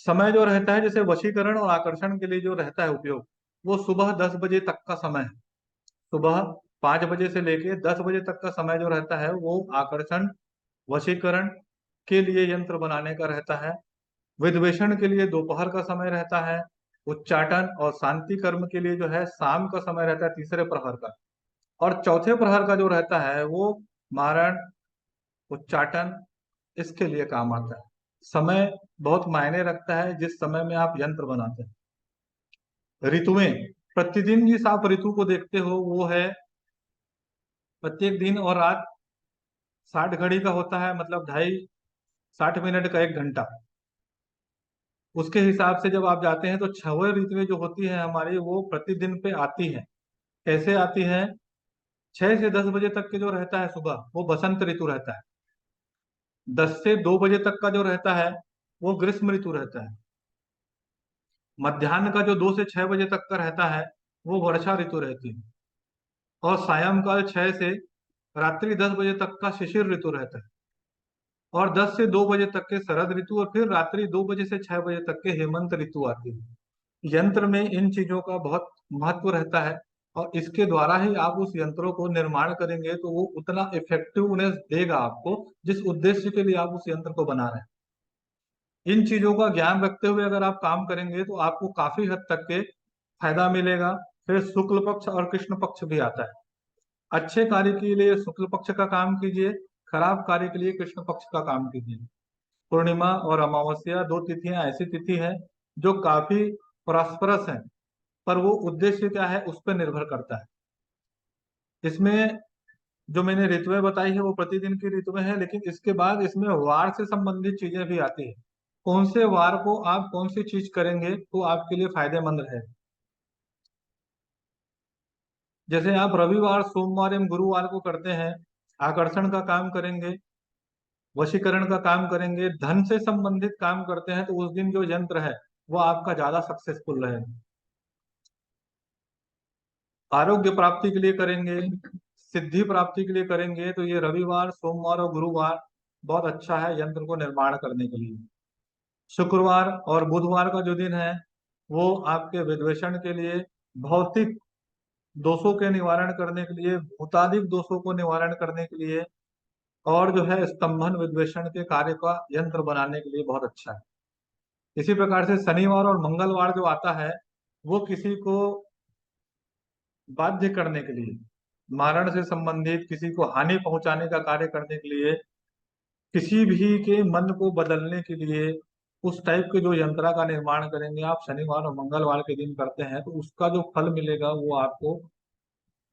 Speaker 3: समय जो रहता है, जैसे वशीकरण और आकर्षण के लिए जो रहता है उपयोग, वो सुबह 10 बजे तक का समय है। सुबह 5 बजे से लेके 10 बजे तक का समय जो रहता है वो आकर्षण, वशीकरण के लिए यंत्र बनाने का रहता है। विद्वेषण के लिए दोपहर का समय रहता है। उच्चाटन और शांति कर्म के लिए जो है शाम का समय रहता है, तीसरे प्रहर का। और चौथे प्रहर का जो रहता है वो मारण, उच्चाटन, इसके लिए काम आता है। समय बहुत मायने रखता है जिस समय में आप यंत्र बनाते हैं। ऋतुएं, प्रतिदिन जिस आप ऋतु को देखते हो वो है, प्रत्येक दिन और रात 60 घड़ी का होता है, मतलब 60 मिनट का 1 घंटा। उसके हिसाब से जब आप जाते हैं तो 6 ऋतुएं जो होती है हमारी, वो प्रतिदिन पे आती है। कैसे आती है, 6 से 10 बजे तक के जो रहता है सुबह, वो बसंत ऋतु रहता है। 10 से 2 बजे तक का जो रहता है वो ग्रीष्म ऋतु रहता है। मध्याह्न का जो 2 से 6 बजे तक का रहता है वो वर्षा ऋतु रहती है। और सायंकाल 6 से रात्रि 10 बजे तक का शिशिर ऋतु रहता है। और 10 से 2 बजे तक के शरद ऋतु, और फिर रात्रि 2 बजे से 6 बजे तक के हेमंत ऋतु आती है। यंत्र में इन चीजों का बहुत महत्व रहता है, और इसके द्वारा ही आप उस यंत्रों को निर्माण करेंगे तो वो उतना इफेक्टिवनेस देगा आपको जिस उद्देश्य के लिए आप उस यंत्र को बना रहे हैं। इन चीजों का ज्ञान रखते हुए अगर आप काम करेंगे तो आपको काफी हद तक के फायदा मिलेगा। फिर शुक्ल पक्ष और कृष्ण पक्ष भी आता है। अच्छे कार्य के लिए शुक्ल पक्ष का काम कीजिए, खराब कार्य के लिए कृष्ण पक्ष का काम कीजिए। पूर्णिमा और अमावस्या 2 तिथियां ऐसी तिथि हैं जो काफी प्रॉस्परस हैं, पर वो उद्देश्य क्या है उस पर निर्भर करता है। इसमें जो मैंने ऋतुएं बताई है वो प्रतिदिन की ऋतुएं हैं, लेकिन इसके बाद इसमें वार से संबंधित चीजें भी आती है। कौन से वार को आप कौन सी चीज करेंगे तो आपके लिए फायदेमंद है। जैसे आप रविवार, सोमवार एवं गुरुवार को करते हैं आकर्षण का काम करेंगे, वशीकरण का काम करेंगे, धन से संबंधित काम करते हैं तो उस दिन जो यंत्र है वो आपका ज्यादा सक्सेसफुल रहेगा। आरोग्य प्राप्ति के लिए करेंगे, सिद्धि प्राप्ति के लिए करेंगे तो ये रविवार, सोमवार और गुरुवार बहुत अच्छा है यंत्र को निर्माण करने के लिए। शुक्रवार और बुधवार का जो दिन है वो आपके विद्वेषण के लिए, भौतिक दोषों के निवारण करने के लिए, भूतादिक दोषों को निवारण करने के लिए, और जो है स्तंभन विद्वेषण के कार्य का यंत्र बनाने के लिए बहुत अच्छा है। इसी प्रकार से शनिवार और मंगलवार जो आता है वो किसी को बाध्य करने के लिए, मारण से संबंधित, किसी को हानि पहुंचाने का कार्य करने के लिए, किसी भी के मन को बदलने के लिए, उस टाइप के जो यंत्रा का निर्माण करेंगे आप शनिवार और मंगलवार के दिन करते हैं तो उसका जो फल मिलेगा वो आपको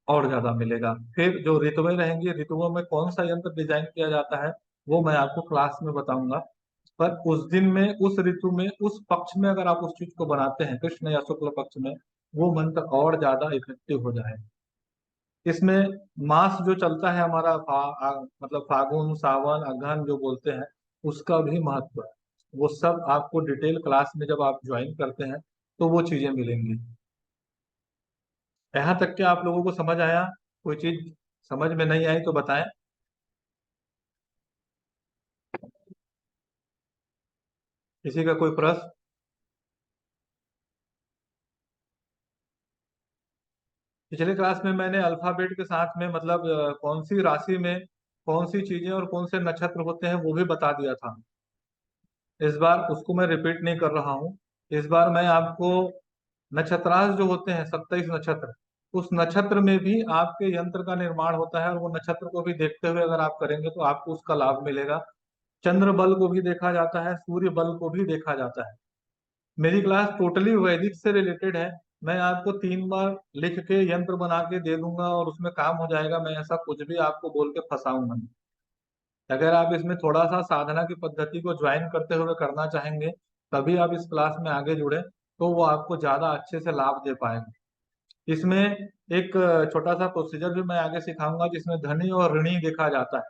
Speaker 3: और ज्यादा मिलेगा। फिर जो ऋतुएं रहेंगी, ऋतुओं में कौन सा यंत्र डिजाइन किया जाता है वो मैं आपको क्लास में बताऊंगा। पर उस दिन में, उस ऋतु में, उस पक्ष में अगर आप उस चीज को बनाते हैं कृष्ण या शुक्ल पक्ष में, वो मंत्र और ज्यादा इफेक्टिव हो जाए। इसमें मास जो चलता है हमारा मतलब फागुन, सावन, अगहन जो बोलते हैं, उसका भी महत्व है। वो सब आपको डिटेल क्लास में जब आप ज्वाइन करते हैं तो वो चीजें मिलेंगी। यहाँ तक कि आप लोगों को समझ आया? कोई चीज समझ में नहीं आई तो बताएं। किसी का कोई प्रश्न? पिछले क्लास में मैंने अल्फाबेट के साथ में मतलब कौन सी राशि में कौन सी चीजें और कौन से नक्षत्र होते हैं वो भी बता दिया था। इस बार उसको मैं रिपीट नहीं कर रहा हूँ। इस बार मैं आपको नक्षत्रांश जो होते हैं 27 नक्षत्र, उस नक्षत्र में भी आपके यंत्र का निर्माण होता है और वो नक्षत्र को भी देखते हुए अगर आप करेंगे तो आपको उसका लाभ मिलेगा। चंद्र बल को भी देखा जाता है, सूर्य बल को भी देखा जाता है। मेरी क्लास टोटली वैदिक से रिलेटेड है। मैं आपको 3 बार लिख के यंत्र बना के दे दूंगा और उसमें काम हो जाएगा। मैं ऐसा कुछ भी आपको बोल के फंसाऊंगा नहीं। अगर आप इसमें थोड़ा सा साधना की पद्धति को ज्वाइन करते हुए करना चाहेंगे तभी आप इस क्लास में आगे जुड़े तो वो आपको ज्यादा अच्छे से लाभ दे पाएंगे। इसमें एक छोटा सा प्रोसीजर भी मैं आगे सिखाऊंगा जिसमें धनी और ऋणी देखा जाता है।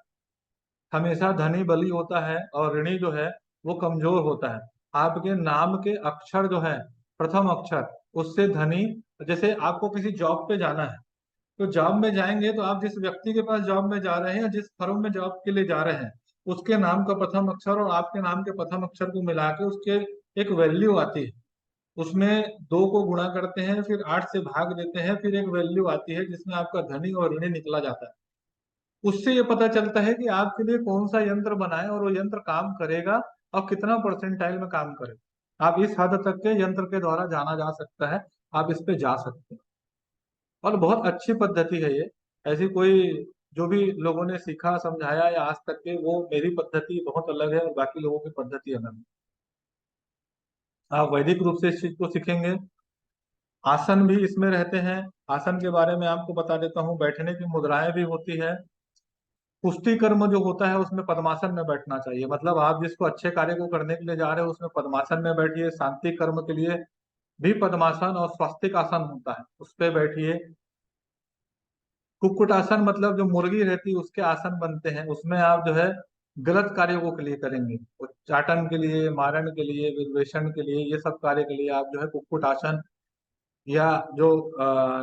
Speaker 3: हमेशा धनी बली होता है और ऋणी जो है वो कमजोर होता है। आपके नाम के अक्षर जो है, प्रथम अक्षर, उससे धनी, जैसे आपको किसी जॉब पे जाना है तो जॉब में जाएंगे तो आप जिस व्यक्ति के पास जॉब में जा रहे हैं, जिस फर्म में जॉब के लिए जा रहे हैं, उसके नाम का प्रथम अक्षर और आपके नाम के प्रथम अक्षर को मिला के उसके एक वैल्यू आती है। उसमें 2 को गुणा करते हैं, फिर 8 से भाग देते हैं, फिर एक वैल्यू आती है जिसमें आपका धनी और ऋणी निकला जाता है। उससे ये पता चलता है कि आपके लिए कौन सा यंत्र बनाए और वो यंत्र काम करेगा और कितना परसेंटाइल में काम करेगा। आप इस हद तक के यंत्र के द्वारा जाना जा सकता है, आप इस पे जा सकते हैं। और बहुत अच्छी पद्धति है ये। ऐसी कोई, जो भी लोगों ने सीखा समझाया या आज तक के, वो मेरी पद्धति बहुत अलग है और बाकी लोगों की पद्धति अलग है। आप वैदिक रूप से इस चीज को सीखेंगे। आसन भी इसमें रहते हैं। आसन के बारे में आपको बता देता हूँ। बैठने की मुद्राएं भी होती है। पुष्टि कर्म जो होता है उसमें पद्मासन में बैठना चाहिए। मतलब आप जिसको अच्छे कार्य को करने के लिए जा रहे हो उसमें पद्मासन में बैठिए। शांति कर्म के लिए भी पद्मासन और स्वास्तिक आसन होता है, उस पे बैठिए। कुक्कुट आसन मतलब जो मुर्गी रहती है उसके आसन बनते हैं, उसमें आप जो है गलत कार्यों को के लिए करेंगे। उच्चाटन के लिए, मारण के लिए, विद्वेषण के लिए, ये सब कार्य के लिए आप जो है कुक्कुट आसन या जो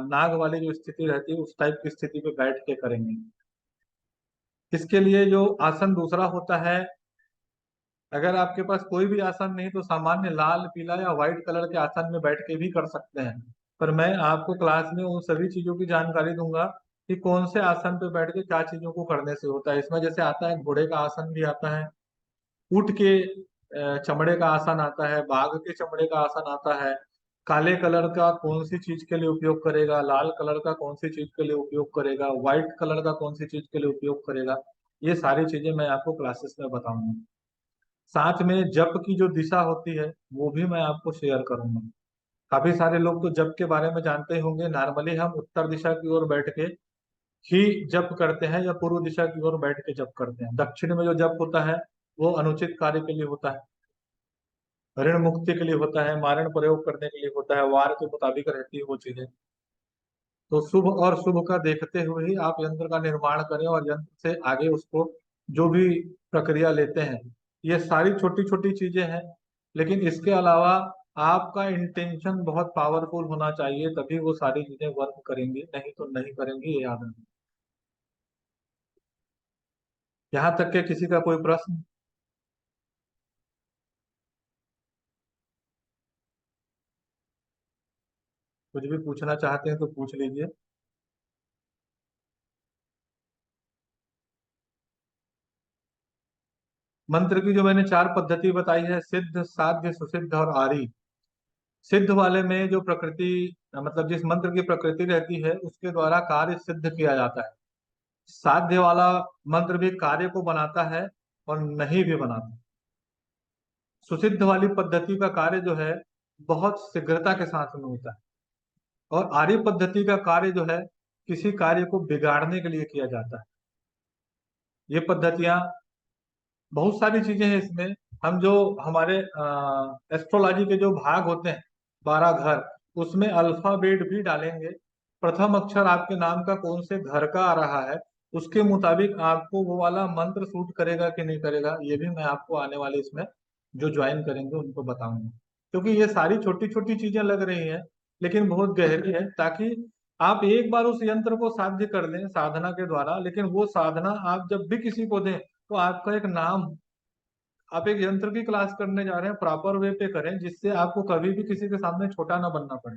Speaker 3: नाग वाली जो स्थिति रहती है उस टाइप की स्थिति पे बैठ के करेंगे। इसके लिए जो आसन दूसरा होता है, अगर आपके पास कोई भी आसन नहीं तो सामान्य लाल, पीला या व्हाइट कलर के आसन में बैठ के भी कर सकते हैं। पर मैं आपको क्लास में उन सभी चीजों की जानकारी दूंगा कि कौन से आसन पे बैठ के क्या चीजों को करने से होता है। इसमें जैसे आता है घोड़े का आसन भी आता है, ऊंट के चमड़े का आसन आता है, बाघ के चमड़े का आसन आता है, काले कलर का कौन सी चीज के लिए उपयोग करेगा, लाल कलर का कौन सी चीज के लिए उपयोग करेगा, व्हाइट कलर का कौन सी चीज के लिए उपयोग करेगा, ये सारी चीजें मैं आपको क्लासेस में बताऊंगा। साथ में जप की जो दिशा होती है वो भी मैं आपको शेयर करूंगा। काफी सारे लोग तो जप के बारे में जानते ही होंगे। नॉर्मली हम उत्तर दिशा की ओर बैठ के ही जप करते हैं या पूर्व दिशा की ओर बैठ के जप करते हैं। दक्षिण में जो जप होता है वो अनुचित कार्य के लिए होता है, ऋण मुक्ति के लिए होता है, मारण प्रयोग करने के लिए होता है, वार के मुताबिक रहती है वो चीजें। तो शुभ और शुभ का देखते हुए ही आप यंत्र का निर्माण करें और यंत्र से आगे उसको जो भी प्रक्रिया लेते हैं। ये सारी छोटी छोटी चीजें हैं, लेकिन इसके अलावा आपका इंटेंशन बहुत पावरफुल होना चाहिए, तभी वो सारी चीजें वर्क करेंगी, नहीं तो नहीं करेंगी, ये याद रखना। यहाँ तक के किसी का कोई प्रश्न? कुछ भी पूछना चाहते हैं तो पूछ लीजिए। मंत्र की जो मैंने 4 पद्धति बताई है, सिद्ध, साध्य, सुसिद्ध और आरी। सिद्ध वाले में जो प्रकृति, मतलब जिस मंत्र की प्रकृति रहती है उसके द्वारा कार्य सिद्ध किया जाता है। साध्य वाला मंत्र भी कार्य को बनाता है और नहीं भी बनाता। सुसिद्ध वाली पद्धति का कार्य जो है बहुत शीघ्रता के साथ में होता है, और आर्य पद्धति का कार्य जो है किसी कार्य को बिगाड़ने के लिए किया जाता है। ये पद्धतियां, बहुत सारी चीजें हैं इसमें। हम जो हमारे एस्ट्रोलॉजी के जो भाग होते हैं 12 घर, उसमें अल्फाबेट भी डालेंगे। प्रथम अक्षर आपके नाम का कौन से घर का आ रहा है, उसके मुताबिक आपको वो वाला मंत्र सूट करेगा कि नहीं करेगा, ये भी मैं आपको आने वाले इसमें जो ज्वाइन करेंगे उनको बताऊंगा। क्योंकि ये सारी छोटी छोटी चीजें लग रही हैं लेकिन बहुत गहरी है, ताकि आप एक बार उस यंत्र को साध्य कर लें साधना के द्वारा, लेकिन वो साधना आप जब भी किसी को दें तो आपका एक नाम, आप एक यंत्र की क्लास करने जा रहे हैं, प्रॉपर वे पे करें जिससे आपको कभी भी किसी के सामने छोटा ना बनना पड़े।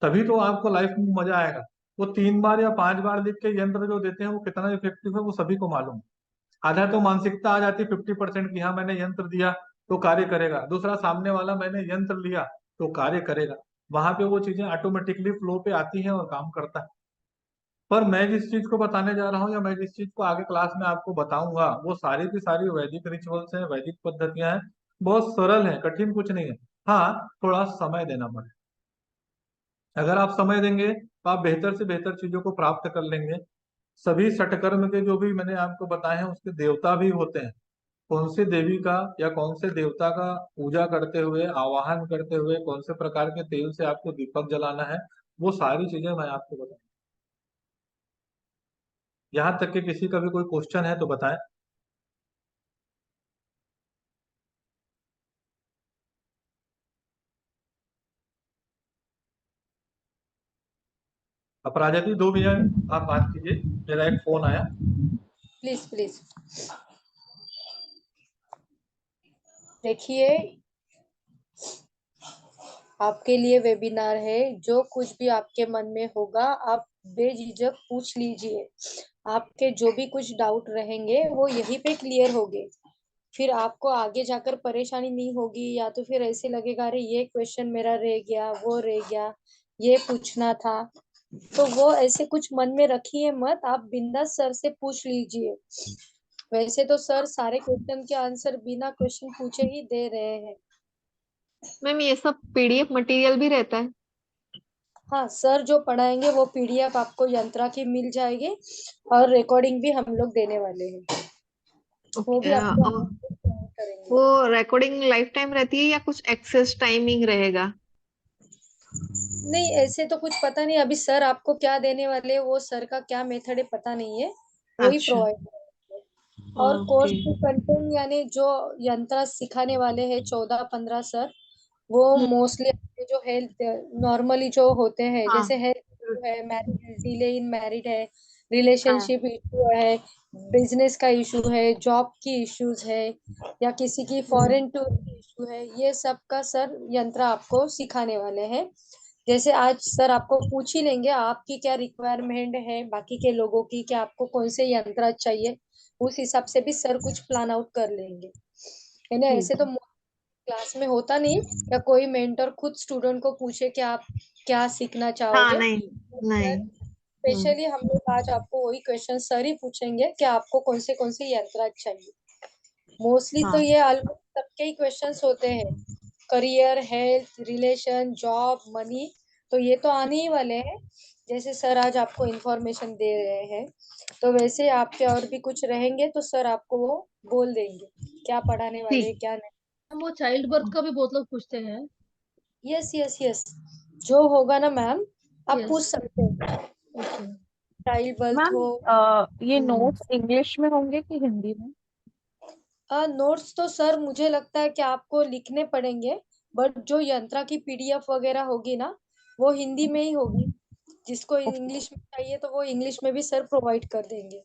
Speaker 3: तभी तो आपको लाइफ में मजा आएगा। वो 3 बार या 5 बार लिख के यंत्र जो देते हैं वो कितना इफेक्टिव है वो सभी को मालूम है। आधा तो मानसिकता आ जाती है 50% की, हाँ मैंने यंत्र दिया तो कार्य करेगा, दूसरा सामने वाला मैंने यंत्र लिया तो कार्य करेगा। वहां पे वो चीजें ऑटोमेटिकली फ्लो पे आती हैं और काम करता है। पर मैं जिस चीज को बताने जा रहा हूँ या मैं जिस चीज को आगे क्लास में आपको बताऊंगा वो सारी की सारी वैदिक रिचुअल्स हैं, वैदिक पद्धतियां हैं, बहुत सरल है, कठिन कुछ नहीं है। हाँ, थोड़ा समय देना पड़े। अगर आप समय देंगे तो आप बेहतर से बेहतर चीजों को प्राप्त कर लेंगे। सभी षटकर्म के जो भी मैंने आपको बताए हैं उसके देवता भी होते हैं। कौन से देवी का या कौन से देवता का पूजा करते हुए, आवाहन करते हुए, कौन से प्रकार के तेल से आपको दीपक जलाना है, वो सारी चीजें मैं आपको बताऊंगा। यहाँ तक कि किसी का भी कोई क्वेश्चन है तो बताएं। अपराजा जी 2 मिनट आप बात कीजिए, मेरा एक फोन आया।
Speaker 1: Please please. देखिए, आपके लिए वेबिनार है, जो कुछ भी आपके मन में होगा आप बेझिझक पूछ लीजिए। आपके जो भी कुछ डाउट रहेंगे वो यहीं पे क्लियर होंगे। फिर आपको आगे जाकर परेशानी नहीं होगी, या तो फिर ऐसे लगेगा अरे ये क्वेश्चन मेरा रह गया, वो रह गया, ये पूछना था। तो वो ऐसे कुछ मन में रखिए मत, आप बिंदास सर से पूछ लीजिए। वैसे तो सर सारे क्वेश्चन के आंसर बिना क्वेश्चन पूछे ही दे रहे हैं।
Speaker 5: मैम ये सब पीडीएफ मटेरियल भी रहता है?
Speaker 1: हाँ, सर जो पढ़ाएंगे वो पीडीएफ आपको यंत्रा की मिल जाएगी, और रिकॉर्डिंग भी हम लोग देने वाले हैं। वो भी आपको
Speaker 5: और
Speaker 1: करेंगे।
Speaker 5: वो रिकॉर्डिंग लाइफ टाइम रहती है या कुछ एक्सेस टाइमिंग रहेगा?
Speaker 1: नहीं, ऐसे तो कुछ पता नहीं अभी सर आपको क्या देने वाले हैं, वो सर का क्या मेथड है पता नहीं है, वही
Speaker 5: अच्छा,
Speaker 1: प्रोवाइड करेंगे। और कोर्स
Speaker 5: ओके।
Speaker 1: की कंटेंट यानी जो यंत्र सिखाने वाले हैं 14-15 सर, वो मोस्टली जो हेल्थ नॉर्मली जो होते हैं,
Speaker 5: हाँ
Speaker 1: जैसे हेल्थ इशू है, मैरिड डिले इन मैरिड है,
Speaker 5: हाँ।
Speaker 1: रिलेशनशिप इशू है, बिजनेस का इशू है, जॉब की इश्यूज है, या किसी की फॉरेन टूर की इशू है, ये सब का सर यंत्र आपको सिखाने वाले हैं। जैसे आज सर आपको पूछ ही लेंगे आपकी क्या रिक्वायरमेंट है, बाकी के लोगों की, कि आपको कौन से यंत्र चाहिए, उस हिसाब से भी सर कुछ प्लान आउट कर लेंगे। है ना?
Speaker 5: ठीक
Speaker 1: ऐसे तो
Speaker 5: है।
Speaker 1: क्लास में होता नहीं या कोई मेंटर खुद स्टूडेंट को पूछे कि आप क्या सीखना
Speaker 5: हाँ,
Speaker 1: चाहोगे।
Speaker 5: नहीं नहीं।
Speaker 1: स्पेशली हम लोग आज आपको वही क्वेश्चन सर ही पूछेंगे कि आपको कौन से यंत्र चाहिए। मोस्टली तो
Speaker 5: हाँ
Speaker 1: ये ऑलमोस्ट सबके ही क्वेश्चंस होते हैं, career, health, relation, job, money, तो ये तो आने ही वाले हैं। जैसे सर आज आपको इंफॉर्मेशन दे रहे हैं, तो वैसे आपके और भी कुछ रहेंगे तो सर आपको वो बोल देंगे क्या पढ़ाने वाले हैं,
Speaker 5: ठीक।
Speaker 1: क्या नहीं।
Speaker 8: वो चाइल्ड बर्थ का भी बहुत लोग पूछते हैं।
Speaker 1: यस यस यस, जो होगा ना मैम, आप पूछ
Speaker 8: यस।
Speaker 1: सकते हैं।
Speaker 8: ओके।
Speaker 1: टाइल बल्ब
Speaker 5: मैम
Speaker 1: हो।
Speaker 5: ये नोट्स इंग्लिश में होंगे कि हिंदी में?
Speaker 1: नोट्स तो सर मुझे लगता है कि आपको लिखने पड़ेंगे, बट जो यंत्रा की पीडीएफ वगैरह होगी ना, वो हिंदी में ही होगी। जिसको इंग्लिश में चाहिए तो वो इंग्लिश में भी सर प्रोवाइड कर देंगे।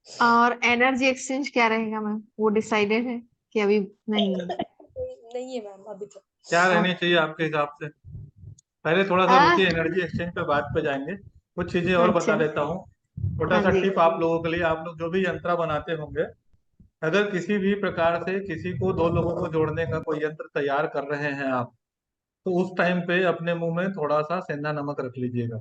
Speaker 5: और एनर्जी एक्सचेंज क्या रहेगा मैम, वो डिसाइडेड है कि अभी नहीं है?
Speaker 1: नहीं है मैम अभी तो।
Speaker 3: क्या रहनी
Speaker 5: ओके।
Speaker 3: चाहिए आपके हिसाब से? पहले थोड़ा सा रुकिए, एनर्जी एक्सचेंज पे बात पे जाएंगे। कुछ चीजें और बता
Speaker 5: अच्छा।
Speaker 3: देता हूँ। छोटा
Speaker 5: हाँ
Speaker 3: सा
Speaker 5: जी।
Speaker 3: टिप आप लोगों के लिए, आप लोग जो भी यंत्र बनाते होंगे, अगर किसी भी प्रकार से किसी को, दो लोगों को जोड़ने का कोई यंत्र तैयार कर रहे हैं आप, तो उस टाइम पे अपने मुंह में थोड़ा सा सेंधा नमक रख लीजिएगा।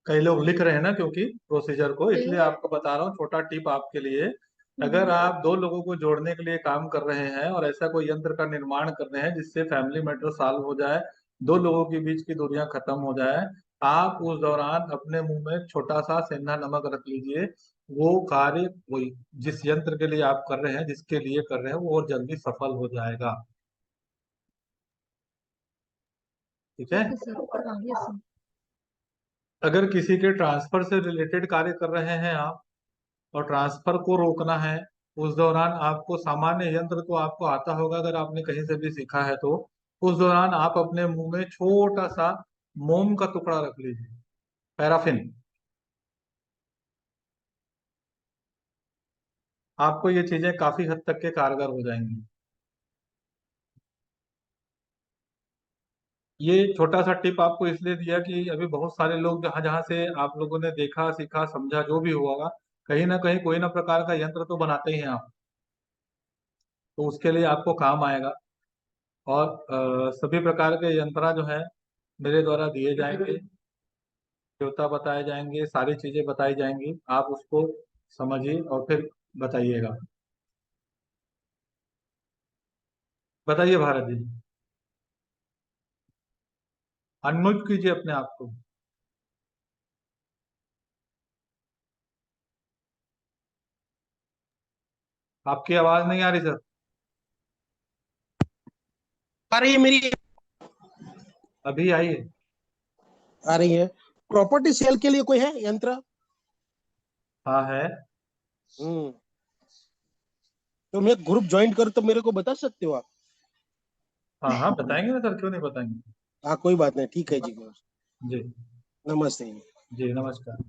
Speaker 3: कई लोग लिख रहे हैं ना, क्योंकि प्रोसीजर को, इसलिए आपको बता रहा हूँ, छोटा टिप आपके लिए। अगर आप दो लोगों को जोड़ने के लिए काम कर रहे हैं और ऐसा कोई यंत्र का निर्माण कर रहे हैं जिससे फैमिली मैटर सॉल्व हो जाए, दो लोगों के बीच की दूरियां खत्म हो जाए, आप उस दौरान अपने मुंह में छोटा सा सेंधा नमक रख लीजिए। वो कार्य, वही जिस यंत्र के लिए आप कर रहे हैं, जिसके लिए कर रहे हैं, वो और जल्दी सफल हो जाएगा। ठीक है।
Speaker 8: Okay sir. हाँ यस सर।
Speaker 3: अगर किसी के ट्रांसफर से रिलेटेड कार्य कर रहे हैं आप और ट्रांसफर को रोकना है, उस दौरान आपको सामान्य यंत्र तो आपको आता होगा, अगर आपने कहीं से भी सीखा है तो उस दौरान आप अपने मुंह में छोटा सा मोम का टुकड़ा रख लीजिए, पैराफिन। आपको ये चीजें काफी हद तक के कारगर हो जाएंगी। ये छोटा सा टिप आपको इसलिए दिया कि अभी बहुत सारे लोग जहां जहां से आप लोगों ने देखा, सीखा, समझा, जो भी होगा, कहीं ना कहीं कोई ना प्रकार का यंत्र तो बनाते ही हैं आप, तो उसके लिए आपको काम आएगा। और सभी प्रकार के यंत्रा जो है मेरे द्वारा दिए जाएंगे, देवता बताए जाएंगे, सारी चीजें बताई जाएंगी, आप उसको समझिए और फिर बताइएगा। बताइए भारत जी, अनम्यूट कीजिए अपने आप को। आपकी आवाज नहीं आ रही सर।
Speaker 10: आ रही है मेरी?
Speaker 3: अभी आई है।
Speaker 10: आ रही है। प्रॉपर्टी सेल के लिए कोई है यंत्र?
Speaker 3: हाँ है।
Speaker 10: हम्म। तो मैं ग्रुप ज्वाइन करूँ तो मेरे को बता सकते हो आप?
Speaker 3: हाँ हाँ बताएंगे ना सर, क्यों नहीं बताएंगे।
Speaker 10: हाँ कोई बात नहीं, ठीक है जी।
Speaker 3: जी।
Speaker 10: नमस्ते जी।
Speaker 3: जी नमस्कार।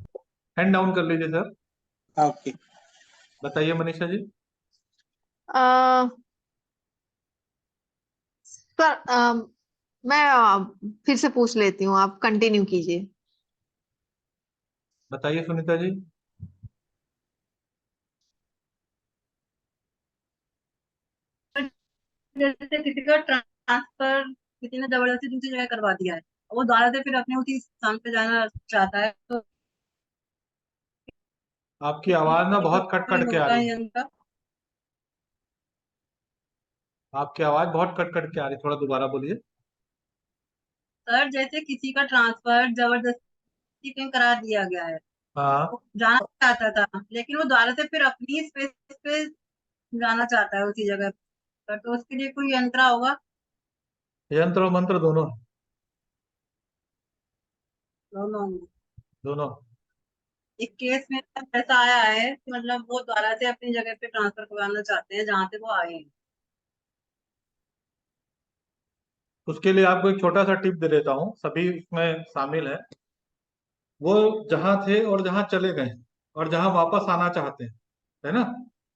Speaker 3: हैंड डाउन कर लीजिए सर।
Speaker 10: ओके।
Speaker 3: बताइए मनीषा जी।
Speaker 5: अ, सर मैं फिर से पूछ लेती हूँ, आप कंटिन्यू कीजिए।
Speaker 3: बताइए सुनीता जी।
Speaker 2: जैसे किसी का ट्रांसफर किसी ने जबरदस्ती दूसरी जगह करवा दिया है, वो दोबारा से फिर अपने उसी स्थान पे जाना चाहता है, तो
Speaker 3: आपकी आवाज ना बहुत कट कट के आ
Speaker 2: होता
Speaker 3: रही
Speaker 2: है
Speaker 3: है।
Speaker 2: यंत्र।
Speaker 3: आपकी आवाज बहुत कट कट के आ रही है, थोड़ा दोबारा बोलिए।
Speaker 2: सर जैसे किसी का ट्रांसफर जबरदस्ती कहीं करा दिया गया है,
Speaker 3: हाँ।
Speaker 2: वो जाना चाहता था लेकिन वो दोबारा से फिर अपनी स्पेस पे जाना चाहता है उसी जगह पर, तो उसके लिए कोई यंत्र होगा?
Speaker 3: यंत्र और मंत्र दोनों है।
Speaker 2: दोनों।
Speaker 3: दोनों।
Speaker 2: एक केस में ऐसा आया है कि मतलब वो दोबारा से अपनी जगह पे ट्रांसफर करवाना चाहते हैं जहाँ से वो आए हैं।
Speaker 3: उसके लिए आपको एक छोटा सा टिप दे देता हूँ, सभी उसमें शामिल है। वो जहाँ थे और जहाँ चले गए और जहाँ वापस आना चाहते हैं, है ना,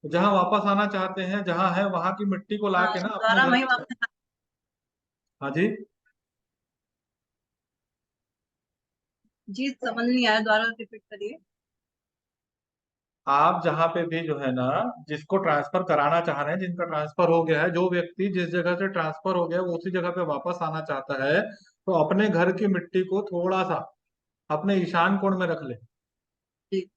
Speaker 3: तो जहाँ वापस आना चाहते हैं, जहाँ है, वहां की मिट्टी को ला
Speaker 2: हाँ
Speaker 3: के ना अपने
Speaker 2: दोबारा
Speaker 3: घर।
Speaker 2: वही वापस।
Speaker 3: हाँ जी।
Speaker 2: जी समझ नहीं आया, दोबारा रिपीट करिए।
Speaker 3: आप जहाँ पे भी जो है ना, जिसको ट्रांसफर कराना चाह रहे हैं, जिनका ट्रांसफर हो गया है, जो व्यक्ति जिस जगह से ट्रांसफर हो गया वो उसी जगह पे वापस आना चाहता है, तो अपने घर की मिट्टी को थोड़ा सा अपने ईशान कोण में रख ले।
Speaker 2: जी।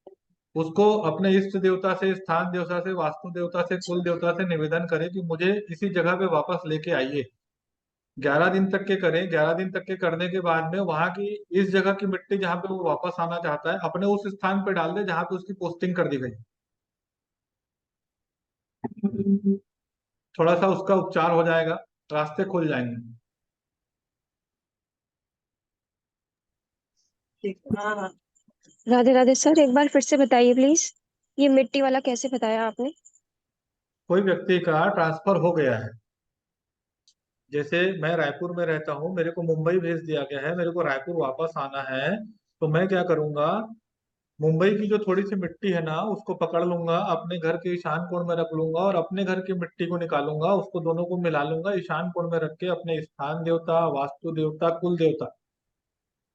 Speaker 3: उसको अपने इष्ट देवता से, स्थान देवता से, वास्तु देवता से, कुल देवता से निवेदन करे कि मुझे इसी जगह पे वापस लेके आइए। 11 दिन तक के करें। 11 दिन तक के करने के बाद में वहां की, इस जगह की मिट्टी जहाँ पे वो वापस आना चाहता है, अपने उस स्थान पे डाल दे जहाँ पे उसकी पोस्टिंग कर दी गई। थोड़ा सा उसका उपचार हो जाएगा, रास्ते खुल जाएंगे।
Speaker 2: ठीक है। हाँ हाँ।
Speaker 11: राधे राधे सर, एक बार फिर से बताइए प्लीज, ये मिट्टी वाला कैसे बताया आपने?
Speaker 3: कोई व्यक्ति का ट्रांसफर हो गया है, जैसे मैं रायपुर में रहता हूँ, मेरे को मुंबई भेज दिया गया है, मेरे को रायपुर वापस आना है, तो मैं क्या करूंगा, मुंबई की जो थोड़ी सी मिट्टी है ना उसको पकड़ लूंगा, अपने घर के ईशान कोण में रख लूंगा और अपने घर की मिट्टी को निकालूंगा, उसको दोनों को मिला लूंगा, ईशान कोण में रख के अपने स्थान देवता, वास्तु देवता, कुल देवता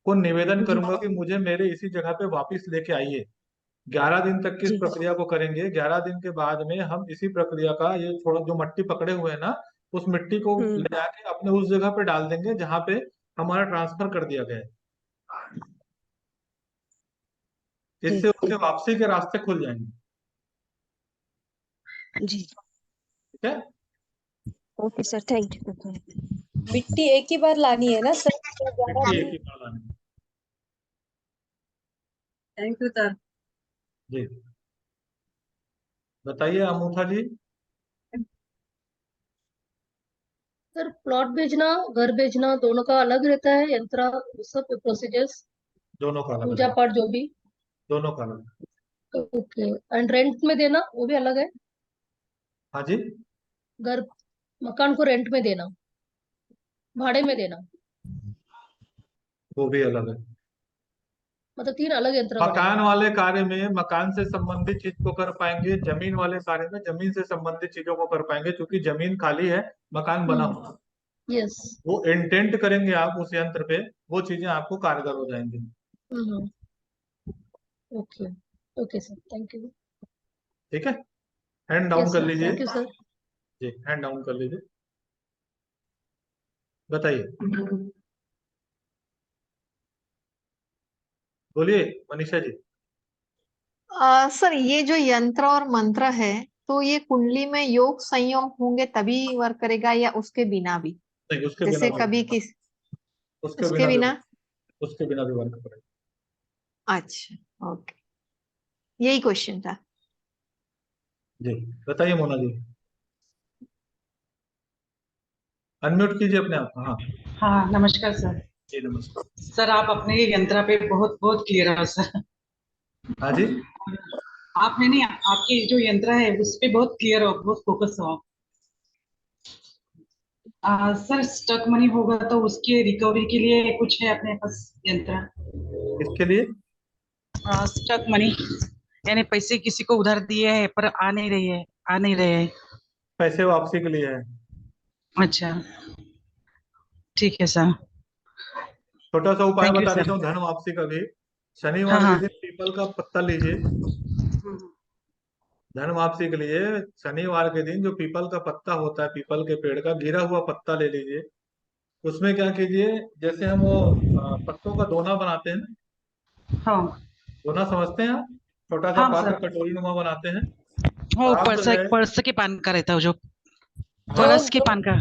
Speaker 3: को निवेदन
Speaker 11: जी
Speaker 3: करूंगा कि मुझे मेरे इसी जगह पे वापस लेके आइए। 11 दिन तक की इस
Speaker 11: जी।
Speaker 3: प्रक्रिया को करेंगे। 11 दिन के बाद में हम इसी प्रक्रिया का ये थोड़ा जो मिट्टी पकड़े हुए हैं ना, उस मिट्टी को
Speaker 11: हम्म।
Speaker 3: ले जाके अपने उस जगह पे डाल देंगे जहाँ पे हमारा ट्रांसफर कर दिया गया है।
Speaker 11: जी
Speaker 3: इससे उसके वापसी के रास्ते खुल जाएंगे।
Speaker 11: जी।
Speaker 3: ठीक है।
Speaker 11: Okay sir, thank you.
Speaker 1: मिट्टी एक ही बार लानी है ना सर?
Speaker 3: मिट्टी एक ही बार लानी है।
Speaker 2: Thank you sir.
Speaker 3: जी बताइए अमूथा जी।
Speaker 8: सर प्लॉट बेचना, घर बेचना, दोनों का अलग रहता है यंत्र, सब प्रोसीजर्स,
Speaker 3: दोनों का अलग
Speaker 8: पूजा
Speaker 3: है।
Speaker 8: पाठ जो भी?
Speaker 3: दोनों का अलग।
Speaker 8: ओके। एंड रेंट में देना वो भी अलग है?
Speaker 3: हाँ जी।
Speaker 8: घर, मकान को रेंट में देना, भाड़े में देना,
Speaker 3: वो भी अलग है।
Speaker 8: मतलब 3 अलग यंत्र
Speaker 3: मकान
Speaker 8: बनेगा?
Speaker 3: वाले कार्य में मकान से संबंधित चीज को कर पाएंगे, जमीन वाले कार्य में जमीन से संबंधित चीजों को कर पाएंगे, क्योंकि जमीन खाली है, मकान बना हुआ।
Speaker 8: यस।
Speaker 3: वो इंटेंट करेंगे आप उस यंत्र पे, वो चीजें आपको कारगर हो जाएंगी।
Speaker 8: Okay. Okay sir, thank you.
Speaker 3: ठीक है। हैंड डाउन
Speaker 8: यस
Speaker 3: कर
Speaker 8: सर,
Speaker 3: लीजिए।
Speaker 8: Thank you sir.
Speaker 3: जी हैंड डाउन कर लीजिए। बताइए, बोलिए मनीषा जी।
Speaker 5: सर ये जो यंत्र और मंत्र है, तो ये कुंडली में योग संयोग होंगे तभी वर्क करेगा या उसके बिना भी?
Speaker 3: नहीं, उसके बिना
Speaker 5: जैसे
Speaker 3: भी,
Speaker 5: कभी
Speaker 3: उसके
Speaker 5: उसके
Speaker 3: बिना भी,
Speaker 5: बिना?
Speaker 3: उसके बिना भी वर्क करेगा।
Speaker 5: अच्छा, ओके, यही क्वेश्चन था।
Speaker 3: जी बताइए मोना जी। अनम्यूट कीजिए अपने आप। हाँ
Speaker 12: हाँ नमस्कार सर।
Speaker 3: जी नमस्कार।
Speaker 12: सर आप अपने यंत्रा पे बहुत बहुत क्लियर हो सर।
Speaker 3: हाँ जी।
Speaker 12: आपने नहीं, आपके जो यंत्र है उस पे बहुत क्लियर हो, बहुत फोकस हो। सर स्टक मनी होगा तो उसके रिकवरी के लिए कुछ है अपने पास यंत्र?
Speaker 3: किसके लिए?
Speaker 12: स्टक मनी, यानी पैसे किसी को उधार दिए हैं पर आ नहीं रही है, आ नहीं रहे हैं।
Speaker 3: पैसे वापसी के लिए है।
Speaker 12: अच्छा ठीक है सर।
Speaker 3: छोटा सा उपाय
Speaker 12: थैंक यू
Speaker 3: बता
Speaker 12: सर।
Speaker 3: देता हूँ धन वापसी का भी।
Speaker 12: हाँ
Speaker 3: शनिवार के
Speaker 12: हाँ।
Speaker 3: दिन पीपल का पत्ता लीजिए धन वापसी के लिए। शनिवार के दिन जो पीपल का पत्ता होता है, पीपल के पेड़ का गिरा हुआ पत्ता ले लीजिए। उसमें क्या कीजिए, जैसे हम वो पत्तों का दोना बनाते हैं ना,
Speaker 12: हाँ
Speaker 3: दोना समझते हैं आप, छोटा सा
Speaker 12: हाँ
Speaker 3: पात्र
Speaker 12: सर।
Speaker 3: कटोरी नुमा बनाते हैं। तो
Speaker 12: वो
Speaker 3: आप जो है,
Speaker 12: पर्स के पान का रहता है जो,
Speaker 3: हाँ
Speaker 12: परस के पान का।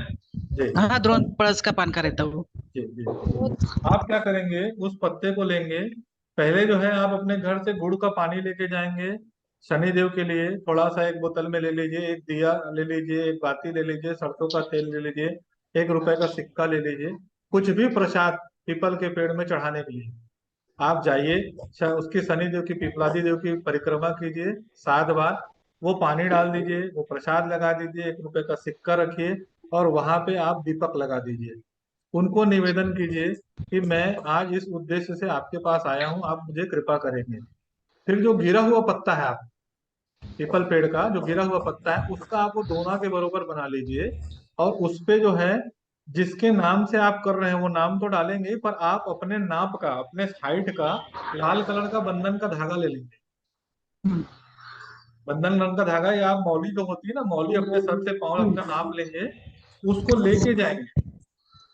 Speaker 3: जी
Speaker 12: हाँ द्रोण परस का पान का रहता है वो।
Speaker 3: जी जी, आप क्या करेंगे, उस पत्ते को लेंगे। पहले जो है आप अपने घर से गुड़ का पानी लेके जाएंगे, शनिदेव के लिए थोड़ा सा एक बोतल में ले लीजिए, एक दिया ले लीजिए, एक बाती ले लीजिए, सरसों का तेल ले लीजिए, 1 रुपए का सिक्का ले लीजिए, कुछ भी प्रसाद पीपल के पेड़ में चढ़ाने के लिए आप जाइए। उसकी शनिदेव की, पिपलादी देव की परिक्रमा कीजिए 7 बार। वो पानी डाल दीजिए, वो प्रसाद लगा दीजिए, 1 रुपए का सिक्का रखिए और वहां पे आप दीपक लगा दीजिए। उनको निवेदन कीजिए कि मैं आज इस उद्देश्य से आपके पास आया हूँ, आप मुझे कृपा करेंगे। फिर जो गिरा हुआ पत्ता है, आप पीपल पेड़ का जो गिरा हुआ पत्ता है उसका आप वो दोना के बरोबर बना लीजिए और उस पे जो है जिसके नाम से आप कर रहे हैं वो नाम तो डालेंगे ही, पर आप अपने नाप का, अपने हाइट का लाल कलर का बंधन का धागा ले लेंगे। बंधन रंग का धागा, या आप मौली जो होती है ना, मौली अपने सर से पांव रख कर नाप लेंगे, उसको लेके जाएंगे।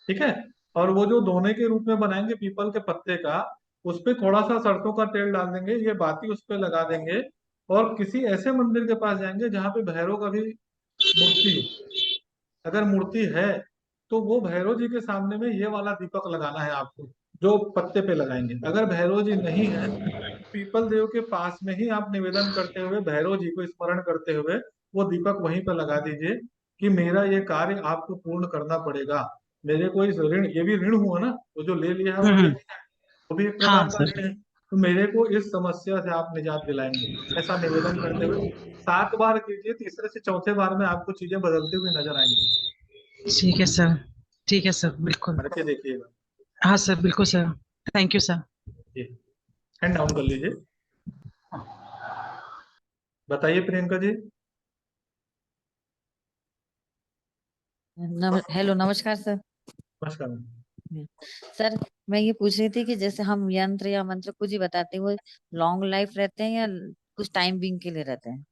Speaker 3: ठीक है। और वो जो दोने के रूप में बनाएंगे पीपल के पत्ते का, उस पे थोड़ा सा सरसों का तेल डाल देंगे, ये बाती उस पे लगा देंगे और किसी ऐसे मंदिर के पास जाएंगे जहाँ पे भैरव का भी मूर्ति हो। अगर मूर्ति है तो वो भैरव जी के सामने में ये वाला दीपक लगाना है आपको, जो पत्ते पे लगाएंगे। अगर भैरव जी नहीं है, पीपल देव के पास में ही आप निवेदन करते हुए, भैरव जी को स्मरण करते हुए वो दीपक वहीं पर लगा दीजिए कि मेरा ये कार्य आपको पूर्ण करना पड़ेगा। मेरे को इस ऋण, ये भी ऋण हुआ ना, वो जो ले लिया है वो ले लिया है, वो भी एक
Speaker 12: हाँ
Speaker 3: प्रकार का
Speaker 12: सर।
Speaker 3: ऋण है। तो मेरे को इस समस्या से आप निजात दिलाएंगे, ऐसा निवेदन करते हुए 7 बार कीजिए, तीसरे से चौथे बार में आपको चीजें बदलते हुए नजर आएंगी।
Speaker 12: ठीक है सर, ठीक है सर, बिल्कुल।
Speaker 3: करके देखिएगा।
Speaker 12: हाँ सर, बिल्कुल सर। Thank you sir.
Speaker 3: जी, हैंड डाउन कर लीजिए। बताइए प्रियंका जी।
Speaker 13: हेलो, नमस्कार सर।
Speaker 3: नमस्कार।
Speaker 13: सर, मैं ये पूछ रही थी कि जैसे हम यंत्र या मंत्र कुछ ही बताते हैं, वो लॉन्ग लाइफ रहते हैं या कुछ टाइम बिंग के लिए रहते हैं?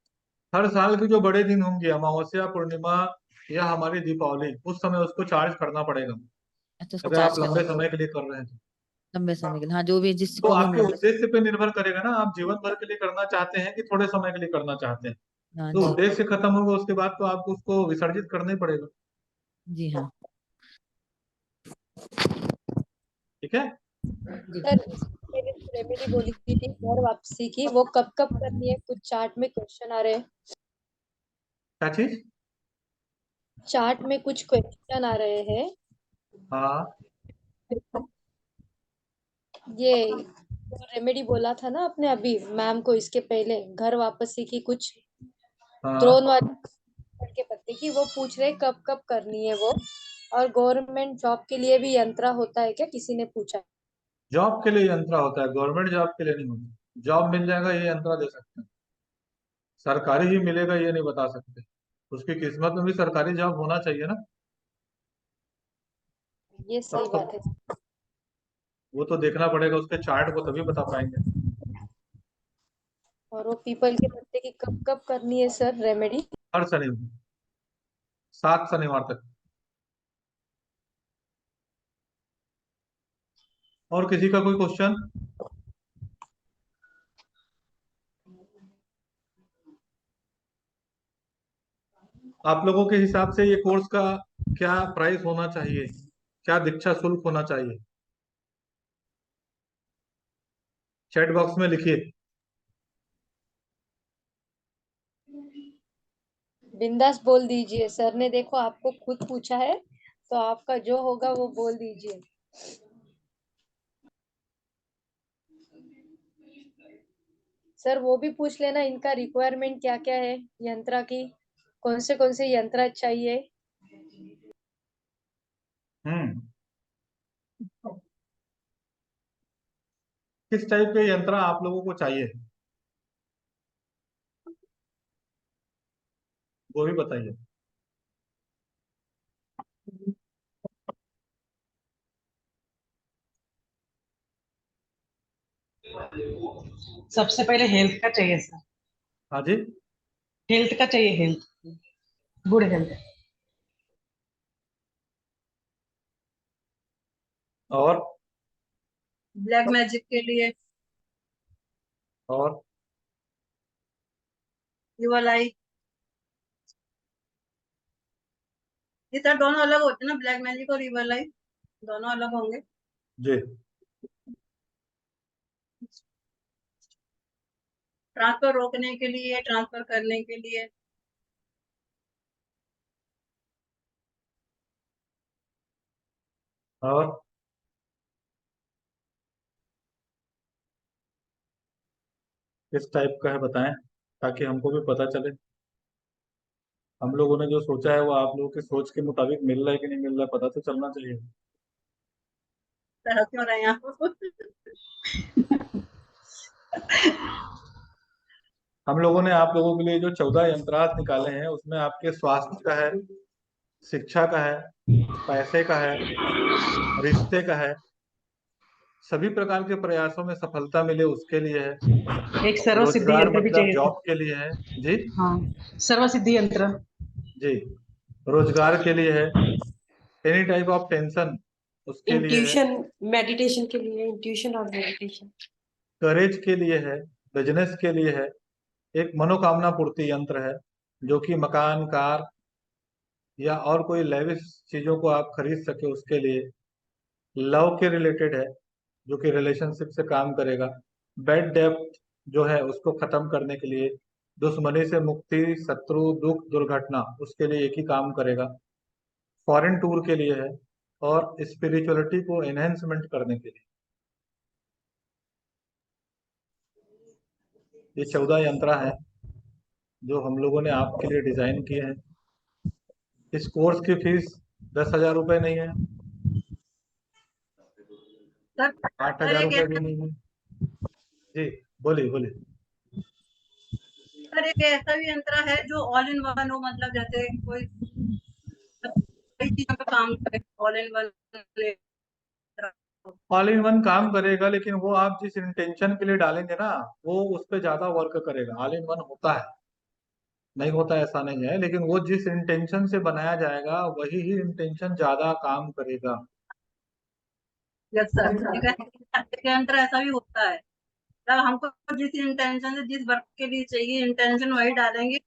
Speaker 3: हर साल के जो बड़े दिन होंगे, अमावस्या, पूर्णिमा या हमारी दीपावली, उस समय उसको चार्ज करना पड़ेगा,
Speaker 13: अच्छा, उसको
Speaker 3: अगर आप
Speaker 13: चार्ज करना
Speaker 3: लंबे
Speaker 13: पड़ेगा
Speaker 3: समय के लिए कर रहे हैं तो।
Speaker 13: लंबे समय के लिए? हाँ, जो भी
Speaker 3: तो
Speaker 13: जिसको भी हम
Speaker 3: आपके
Speaker 13: लंबे।
Speaker 3: उद्देश्य पे निर्भर करेगा ना, आप जीवन भर के लिए करना चाहते हैं कि थोड़े समय के लिए करना चाहते हैं।
Speaker 13: हाँ
Speaker 3: तो
Speaker 13: जी।
Speaker 3: उद्देश्य खत्म होगा उसके बाद तो आपको उसको विसर्जित करना ही पड़ेगा।
Speaker 13: जी हाँ।
Speaker 3: ठीक है।
Speaker 13: जी।
Speaker 1: सर, इसमें मैंने जो रेमेडी बोली थी घर वापसी की, वो कब कब करनी है? कुछ चार्ट में क्वेश्चन आ रहे हैं।
Speaker 3: क्या चीज?
Speaker 1: चार्ट में कुछ क्वेश्चन आ रहे हैं।
Speaker 3: हाँ।
Speaker 1: ये जो रेमेडी बोला था ना आपने अभी मैम को, इसके पहले घर वापसी की कुछ
Speaker 3: हाँ,
Speaker 1: द्रोण वाले के पत्ते की, वो पूछ रहे कब कब करनी है वो। और गवर्नमेंट जॉब के लिए भी यंत्रा होता है क्या, किसी ने पूछा?
Speaker 3: जॉब के लिए यंत्रा होता है, गवर्नमेंट जॉब के लिए नहीं होता। जॉब मिल जाएगा ये यंत्रा दे सकते हैं, सरकारी ही मिलेगा ये नहीं बता सकते। उसकी किस्मत में भी सरकारी जॉब होना चाहिए ना।
Speaker 1: ये सही बात है।
Speaker 3: वो तो देखना पड़ेगा, उसके चार्ट को तभी बता पाएंगे।
Speaker 1: और वो पीपल के पत्ते की कब कब करनी है सर रेमेडी?
Speaker 3: हर शनिवार, 7 शनिवार तक। और किसी का कोई क्वेश्चन? आप लोगों के हिसाब से ये कोर्स का क्या प्राइस होना चाहिए, क्या दीक्षा शुल्क होना चाहिए? चैट बॉक्स में लिखिए।
Speaker 1: बिंदास बोल दीजिए, सर ने देखो आपको खुद पूछा है, तो आपका जो होगा वो बोल दीजिए। सर वो भी पूछ लेना, इनका रिक्वायरमेंट क्या क्या है यंत्रा की, कौन से यंत्रा चाहिए।
Speaker 3: हम्म। किस टाइप के यंत्र आप लोगों को चाहिए वो भी बताइए।
Speaker 12: सबसे पहले हेल्थ का चाहिए सर।
Speaker 3: हाँ जी।
Speaker 12: हेल्थ का चाहिए, हेल्थ, गुड हेल्थ।
Speaker 3: और
Speaker 2: ब्लैक मैजिक के लिए,
Speaker 3: और
Speaker 2: युवा लाई। ये सर दोनों अलग होते हैं ना, ब्लैक मैजिक और युवा लाई दोनों अलग होंगे।
Speaker 3: जी।
Speaker 2: ट्रांसफर रोकने के लिए, ट्रांसफर करने के लिए।
Speaker 3: और किस टाइप का है बताएं, ताकि हमको भी पता चले। हम लोगों ने जो सोचा है वो आप लोगों के सोच के मुताबिक मिल रहा है कि नहीं मिल रहा है, पता तो चलना चाहिए।
Speaker 2: तरह क्यों रहे हैं आप?
Speaker 3: हम लोगों ने आप लोगों के लिए जो 14 यंत्रांश निकाले हैं उसमें आपके स्वास्थ्य का है, शिक्षा का है, पैसे का है, रिश्ते का है, सभी प्रकार के प्रयासों में सफलता मिले उसके लिए है,
Speaker 12: एक सर्व सिद्धि
Speaker 3: रोजगार
Speaker 12: यंत्र भी
Speaker 3: मतलब
Speaker 12: चाहिए सर।
Speaker 3: जॉब के लिए है। जी।
Speaker 12: हाँ, सर्व सिद्धि यंत्र।
Speaker 3: जी, रोजगार के लिए है, एनी टाइप ऑफ टेंशन उसके लिए है,
Speaker 14: इंट्यूशन मेडिटेशन के लिए, इंट्यूशन और मेडिटेशन।
Speaker 3: करेज के लिए है, बिजनेस के लिए है, एक मनोकामना पूर्ति यंत्र है जो कि मकान, कार या और कोई लेविश चीजों को आप खरीद सके उसके लिए, लव के रिलेटेड है जो कि रिलेशनशिप से काम करेगा, बैड डेप्थ जो है उसको खत्म करने के लिए, दुश्मनी से मुक्ति, शत्रु, दुख, दुर्घटना उसके लिए एक ही काम करेगा, फॉरेन टूर के लिए है, और स्पिरिचुअलिटी को एनहेंसमेंट करने के लिए। ये 14 यंत्र है जो हम लोगों ने आपके लिए डिजाइन किए हैं। इस कोर्स की फीस 10,000 रुपये नहीं है,
Speaker 2: सर
Speaker 3: 8,000
Speaker 2: एक
Speaker 3: रुपये भी नहीं है। जी बोलिए बोलिए।
Speaker 2: सर एक ऐसा भी यंत्र है जो ऑल इन वन हो, मतलब जैसे कोई कई चीजों पे काम करे, all in one.
Speaker 3: All in one काम करेगा, लेकिन वो आप जिस इंटेंशन के लिए डालेंगे ना वो उस पर ज्यादा वर्क करेगा। ऑल इन वन होता है, नहीं होता ऐसा नहीं है, लेकिन वो जिस इंटेंशन से बनाया जाएगा वही ही इंटेंशन ज्यादा काम करेगा।
Speaker 2: यस सर, एक यंत्र ऐसा भी होता है, मतलब हमको जिस इंटेंशन से जिस वर्क के लिए चाहिए इंटेंशन वही डालेंगे,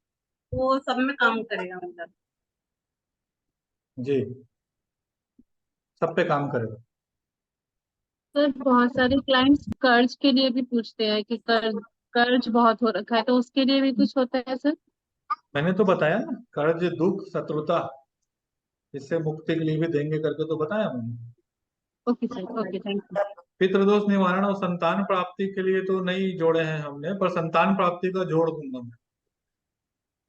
Speaker 2: वो सब में काम करेगा मतलब।
Speaker 3: जी, सब पे काम करेगा।
Speaker 15: सर बहुत सारे क्लाइंट्स कर्ज के लिए भी पूछते हैं कि कर्ज बहुत हो रखा है, तो उसके लिए भी कुछ होता है सर?
Speaker 3: मैंने तो बताया ना, कर्ज दुख शत्रुता, इससे मुक्ति के लिए भी देंगे करके तो बताया मैंने।
Speaker 15: Okay sir, okay, thank you.
Speaker 3: पितृदोष निवारण और संतान प्राप्ति के लिए तो नहीं जोड़े हैं हमने, पर संतान प्राप्ति का जोड़ दूंगा मैं।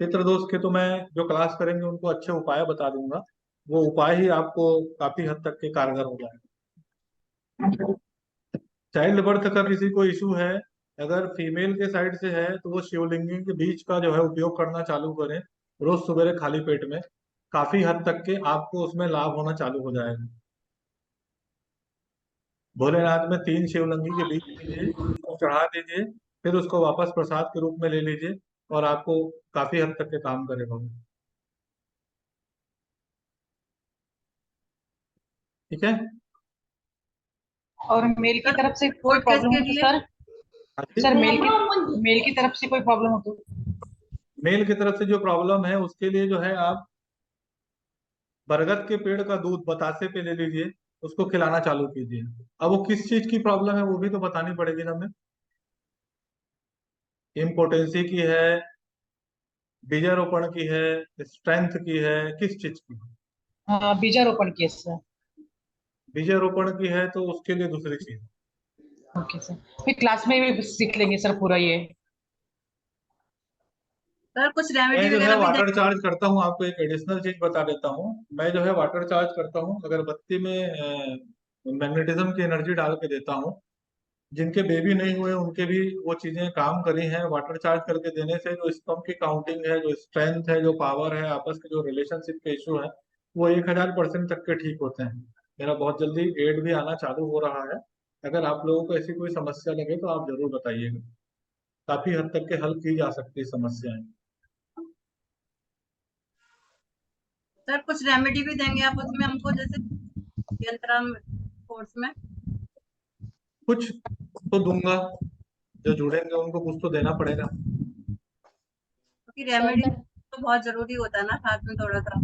Speaker 3: पितृदोष के तो मैं जो क्लास करेंगे उनको अच्छे उपाय बता दूंगा, वो उपाय ही आपको काफी हद तक के कारगर हो जाएगा। चाइल्ड बर्थ का किसी को इशू है, अगर फीमेल के साइड से है तो वो शिवलिंगी के बीज का जो है उपयोग करना चालू करें रोज सवेरे खाली पेट में, काफी हद तक के आपको उसमें लाभ होना चालू हो जाएगा। भोलेनाथ में 3 शिवलिंगी के बीज लीजिए, उसको चढ़ा दीजिए, फिर उसको वापस प्रसाद के रूप में ले लीजिए और आपको काफी हद तक के काम करेगा वो। ठीक है।
Speaker 12: और मेल की तरफ से कोई प्रॉब्लम हो तो सर मेल की तरफ से कोई प्रॉब्लम हो तो?
Speaker 3: मेल की तरफ से जो प्रॉब्लम है उसके लिए जो है आप बरगद के पेड़ का दूध बतासे पे ले लीजिए, उसको खिलाना चालू कीजिए। अब वो किस चीज की प्रॉब्लम है वो भी तो बतानी पड़ेगी ना हमें। इम्पोर्टेंसी की है, बीजारोपण की है, स्ट्रेंथ की है, किस चीज की?
Speaker 12: हाँ, बीजारोपण की है सर।
Speaker 3: बीजारोपण की है तो उसके लिए दूसरी चीज।
Speaker 12: ओके सर, फिर क्लास में भी सीख लेंगे सर पूरा ये।
Speaker 2: सर कुछ
Speaker 3: मैं
Speaker 2: रेमेडी
Speaker 3: जो है
Speaker 2: वगैरह भी
Speaker 3: वाटर चार्ज करता हूँ, आपको एक एडिशनल चीज बता देता हूँ। मैं जो है वाटर चार्ज करता हूँ, अगरबत्ती में मैग्नेटिज्म की एनर्जी डाल के देता हूँ। जिनके बेबी नहीं हुए उनके भी वो चीजें काम करी हैं। वाटर चार्ज करके देने से जो स्पर्म की काउंटिंग है, जो स्ट्रेंथ है, जो पावर है, आपस के जो रिलेशनशिप के इशू है, वो 1000% तक के ठीक होते हैं। मेरा बहुत जल्दी एड भी आना चालू हो रहा है। अगर आप लोगों को ऐसी कोई समस्या लगे तो आप जरूर बताइएगा, काफी हद तक के हल की जा सकती है समस्याएं।
Speaker 2: सर कुछ रेमेडी भी देंगे आप उसमें हमको, जैसे यंत्र कोर्स में?
Speaker 3: कुछ तो दूंगा, जो जुड़ेंगे उनको कुछ तो देना पड़ेगा।
Speaker 2: क्योंकि रेमेडी तो बहुत जरूरी होता है ना साथ में थोड़ा सा।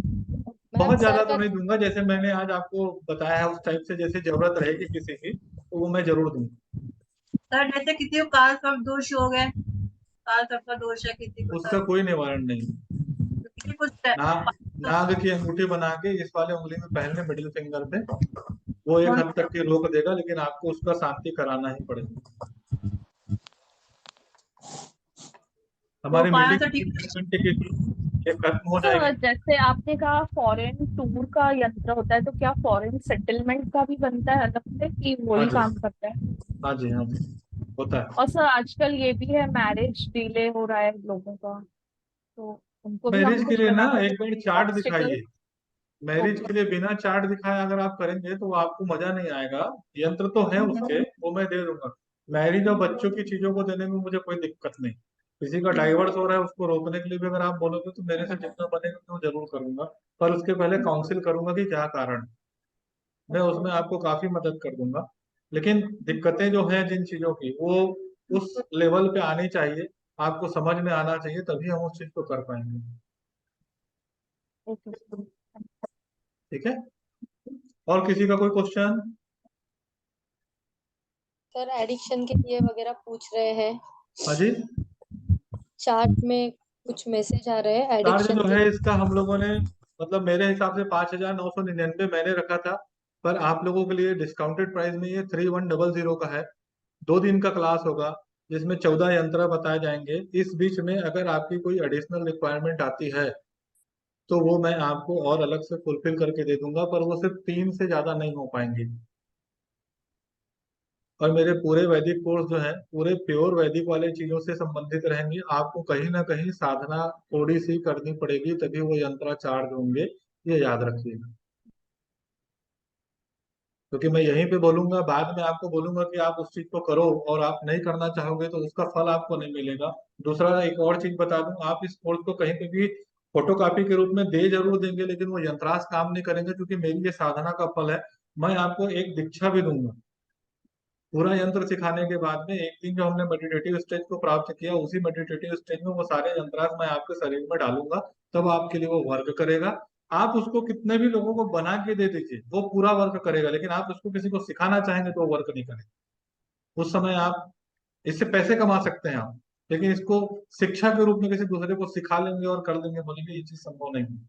Speaker 3: बहुत ज्यादा तो नहीं दूंगा, जैसे मैंने आज आपको बताया है उस टाइप से, जैसे जरूरत रहेगी किसी की तो वो मैं जरूर दूंगा।
Speaker 2: सर जैसे किसी को काल सर्प दोष हो गए, काल सर्प का दोष है किसी को,
Speaker 3: उसका कोई निवारण नहीं।
Speaker 2: कुछ
Speaker 3: नाग की अंगूठी बना के इस वाले उंगली में पहनने मिडिल फिंगर पे, वो एक हद तक की रोक देगा, लेकिन आपको उसका शांति कराना ही पड़ेगा। हमारी मीटिंग खत्म हो जाएगी।
Speaker 16: जैसे आपने कहा फॉरेन टूर का यंत्र होता है, तो क्या फॉरेन सेटलमेंट का भी बनता है अलग से कि वही काम करता है?
Speaker 3: हाँ जी, हाँ जी, होता है।
Speaker 16: और सर आजकल ये भी है, मैरिज डिले हो रहा है लोगों का, तो उनको भी
Speaker 3: मैरिज
Speaker 16: हमको
Speaker 3: के लिए ना
Speaker 16: करना
Speaker 3: एक बार चार्ट
Speaker 16: obstacle?
Speaker 3: दिखाइए। मैरिज के लिए बिना चार्ट दिखाए अगर आप करेंगे तो वो आपको मजा नहीं आएगा। यंत्र तो है उसके, वो मैं दे दूंगा। मैरिज और बच्चों की चीजों को देने में मुझे कोई दिक्कत नहीं। किसी का डाइवर्स हो रहा है उसको रोकने के लिए भी अगर आप बोलोगे तो मेरे से जितना बनेगा मैं जरूर करूंगा, पर उसके पहले काउंसिल करूंगा कि क्या कारण है। मैं उसमें आपको काफी मदद कर दूंगा, लेकिन दिक्कतें जो है जिन चीजों की वो उस लेवल पे आनी चाहिए, आपको समझ में आना चाहिए, तभी हम उस चीज को कर पाएंगे। ठीक है, और किसी का कोई क्वेश्चन?
Speaker 1: सर एडिक्शन के लिए वगैरह पूछ रहे हैं।
Speaker 3: हाँ जी,
Speaker 1: चार्ट में कुछ मैसेज आ रहे हैं
Speaker 3: चार्ज
Speaker 1: एडिक्शन
Speaker 3: जो
Speaker 1: के।
Speaker 3: है इसका हम लोगों ने, मतलब मेरे हिसाब से 5,999 मैंने रखा था, पर आप लोगों के लिए डिस्काउंटेड प्राइस में ये 3100 का है। 2 दिन का क्लास होगा, जिसमें 14 यंत्र बताए जाएंगे। इस बीच में अगर आपकी कोई एडिशनल रिक्वायरमेंट आती है तो वो मैं आपको और अलग से फुलफिल करके दे दूंगा, पर वो सिर्फ 3 से ज्यादा नहीं हो पाएंगी। और मेरे पूरे वैदिक कोर्स जो है पूरे प्योर वैदिक वाले चीजों से संबंधित रहेंगे। आपको कहीं ना कहीं साधना थोड़ी सी करनी पड़ेगी तभी वो यंत्राचार्य होंगे, ये याद रखिएगा। क्योंकि मैं यहीं पे बोलूंगा, बाद में आपको बोलूंगा कि आप उस चीज को करो और आप नहीं करना चाहोगे तो उसका फल आपको नहीं मिलेगा। दूसरा एक और चीज बता दूं, आप इस कोर्स को कहीं पे भी फोटोकॉपी के रूप में दे जरूर देंगे, लेकिन वो यंत्रांश काम नहीं करेंगे, क्योंकि मेरी ये साधना का फल है। मैं आपको एक दीक्षा भी दूंगा पूरा यंत्र सिखाने के बाद में। एक दिन जो हमने मेडिटेटिव स्टेज को प्राप्त किया, उसी मेडिटेटिव स्टेज में वो सारे यंत्रांश मैं आपके शरीर में डालूंगा, तब आपके लिए वो वर्क करेगा। आप उसको कितने भी लोगों को बना के दे दीजिए, वो पूरा वर्क करेगा, लेकिन आप उसको किसी को सिखाना चाहेंगे तो वो वर्क नहीं करेगा। उस समय आप इससे पैसे कमा सकते हैं आप, लेकिन इसको शिक्षा के रूप में किसी दूसरे को सिखा लेंगे और कर देंगे, बोलेंगे ये चीज संभव नहीं है।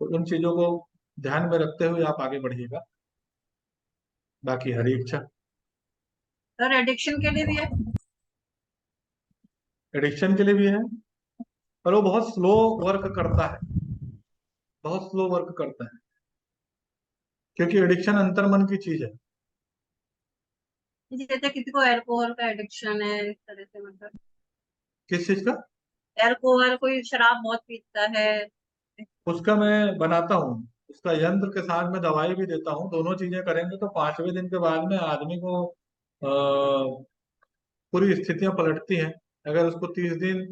Speaker 3: तो उन चीजों को ध्यान में रखते हुए आप आगे बढ़िएगा। बाकी हरी इच्छा।
Speaker 2: सर एडिक्शन के लिए भी है?
Speaker 3: एडिक्शन के लिए भी है, पर वो बहुत स्लो वर्क करता है, बहुत स्लो वर्क करता है, क्योंकि एडिक्शन अंतर्मन की चीज है।
Speaker 2: जैसे किसी को अल्कोहल का एडिक्शन है, इस तरह से, मतलब
Speaker 3: किस चीज का?
Speaker 2: अल्कोहल, कोई शराब बहुत पीता है।
Speaker 3: उसका मैं बनाता हूँ, उसका यंत्र के साथ में दवाई भी देता हूँ। दोनों चीजें करेंगे तो 5वें दिन के बाद में आदमी को पूरी स्थितियां पलटती हैं। अगर उसको 30 दिन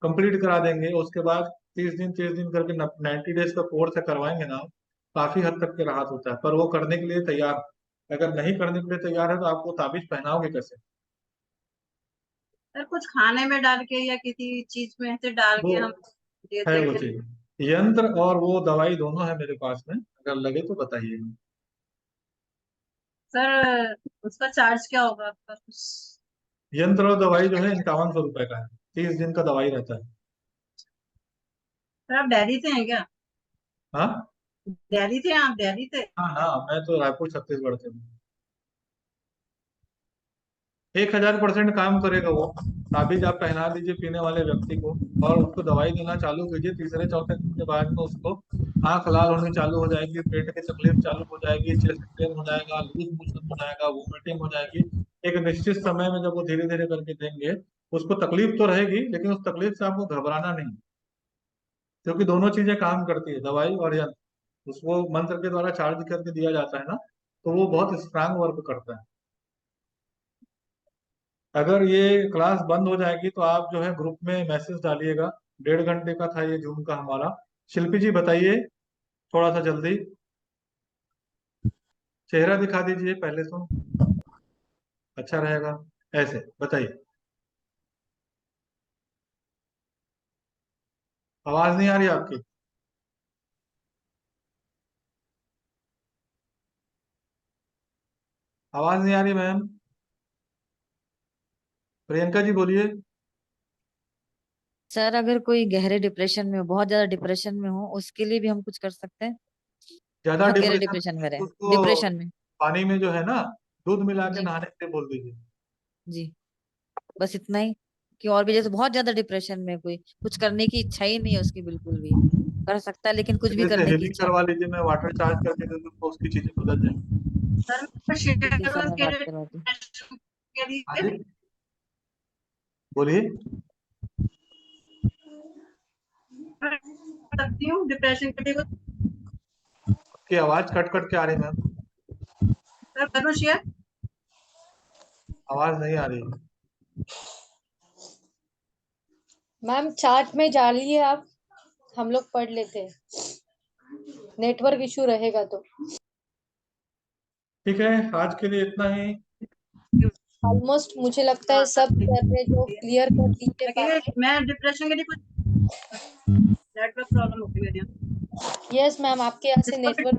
Speaker 3: कंप्लीट करा देंगे, उसके बाद 30 दिन करके 90 डेज का कोर्स करवाएंगे ना, काफी हद तक के राहत होता है। पर वो करने के लिए तैयार, अगर नहीं करने के लिए तैयार है तो आपको ताबीज पहनाओगे कैसे?
Speaker 2: सर कुछ खाने में डाल के या किसी चीज में ऐसे डाल
Speaker 3: वो
Speaker 2: के हम
Speaker 3: है
Speaker 2: देते
Speaker 3: वो
Speaker 2: हैं।
Speaker 3: चीज। यंत्र और वो दवाई दोनों है मेरे पास में, अगर लगे तो बताइए।
Speaker 2: सर उसका चार्ज क्या होगा आपका कुछ?
Speaker 3: यंत्र और दवाई जो है 5100 रुपए का है, 30 दिन का दवाई रहता है।
Speaker 2: सर आप दिल्ली से हैं क्या?
Speaker 3: हाँ
Speaker 2: दिल्ली से हैं आप? दिल्ली से?
Speaker 3: हाँ हाँ, मैं तो रायपुर छत्तीसगढ़ से हूँ। 1000% काम करेगा वो। ताबीज आप पहना दीजिए पीने वाले व्यक्ति को, और उसको दवाई देना चालू कीजिए। तीसरे चौथे दिन के बाद में उसको आंख लाल होनी चालू हो जाएगी, पेट की तकलीफ चालू हो जाएगी, चेस्ट पेन हो जाएगा, लूज मोशन हो जाएगा, वोमिटिंग हो जाएगी। एक निश्चित समय में जब वो धीरे धीरे करके देंगे, उसको तकलीफ तो रहेगी, लेकिन उस तकलीफ से आपको घबराना नहीं, क्योंकि दोनों चीजें काम करती है, दवाई और यंत्र। उसको मंत्र के द्वारा चार्ज करके दिया जाता है ना, तो वो बहुत स्ट्रांग वर्क करता है। अगर ये क्लास बंद हो जाएगी तो आप जो है ग्रुप में मैसेज डालिएगा। 1.5 घंटे का था ये जूम का हमारा। शिल्पी जी बताइए थोड़ा सा जल्दी, चेहरा दिखा दीजिए पहले तो, अच्छा रहेगा। ऐसे बताइए, आवाज नहीं आ रही आपकी। आवाज नहीं आ रही मैम। प्रियंका जी बोलिए।
Speaker 13: सर अगर कोई गहरे डिप्रेशन में हो, बहुत ज्यादा डिप्रेशन में हो, उसके लिए भी हम कुछ कर सकते हैं?
Speaker 3: ज्यादा
Speaker 13: बहुत गहरे
Speaker 3: डिप्रेशन
Speaker 13: डिप्रेशन में रहे,
Speaker 3: उसको
Speaker 13: डिप्रेशन में।
Speaker 3: पानी में जो है ना दूध मिला के
Speaker 13: जी
Speaker 3: नहाने के लिए बोल दीजिए।
Speaker 13: जी, बस इतना ही। कि और भी जैसे बहुत ज्यादा डिप्रेशन में कोई कुछ करने की इच्छा ही नहीं है उसकी, बिल्कुल भी कर सकता है लेकिन कुछ भी
Speaker 3: जैसे
Speaker 13: करने की
Speaker 3: हेलिंग
Speaker 13: इच्छा
Speaker 3: करवा
Speaker 13: नहीं।
Speaker 3: लीजिए, मैं वाटर चार्ज करके दे दूँ तो उसकी चीजें बदल जाएंगी।
Speaker 2: सर मैं
Speaker 13: ठीक है सर,
Speaker 2: शेयर
Speaker 13: मैं बात करवाती हूँ।
Speaker 2: के
Speaker 3: हाँ
Speaker 2: लिए
Speaker 3: जी बोलिए।
Speaker 2: सकती हूँ डिप्रेशन के लिए?
Speaker 3: की आवाज कट कट के आ रही मैम,
Speaker 2: सर करूँ शेयर?
Speaker 3: आवाज नहीं आ रही।
Speaker 1: मैम चार्ट में डालिए आप, हम लोग पढ़ लेते हैं, नेटवर्क इशू रहेगा तो।
Speaker 3: ठीक है, आज के लिए इतना ही।
Speaker 1: ऑलमोस्ट मुझे लगता है सब सर ने जो क्लियर कर दी है बातें।
Speaker 2: मैं डिप्रेशन के लिए कुछ नेटवर्क प्रॉब्लम होती है मेरे
Speaker 1: यस मैम, आपके यहाँ से
Speaker 2: यहाँ।
Speaker 1: नेटवर्क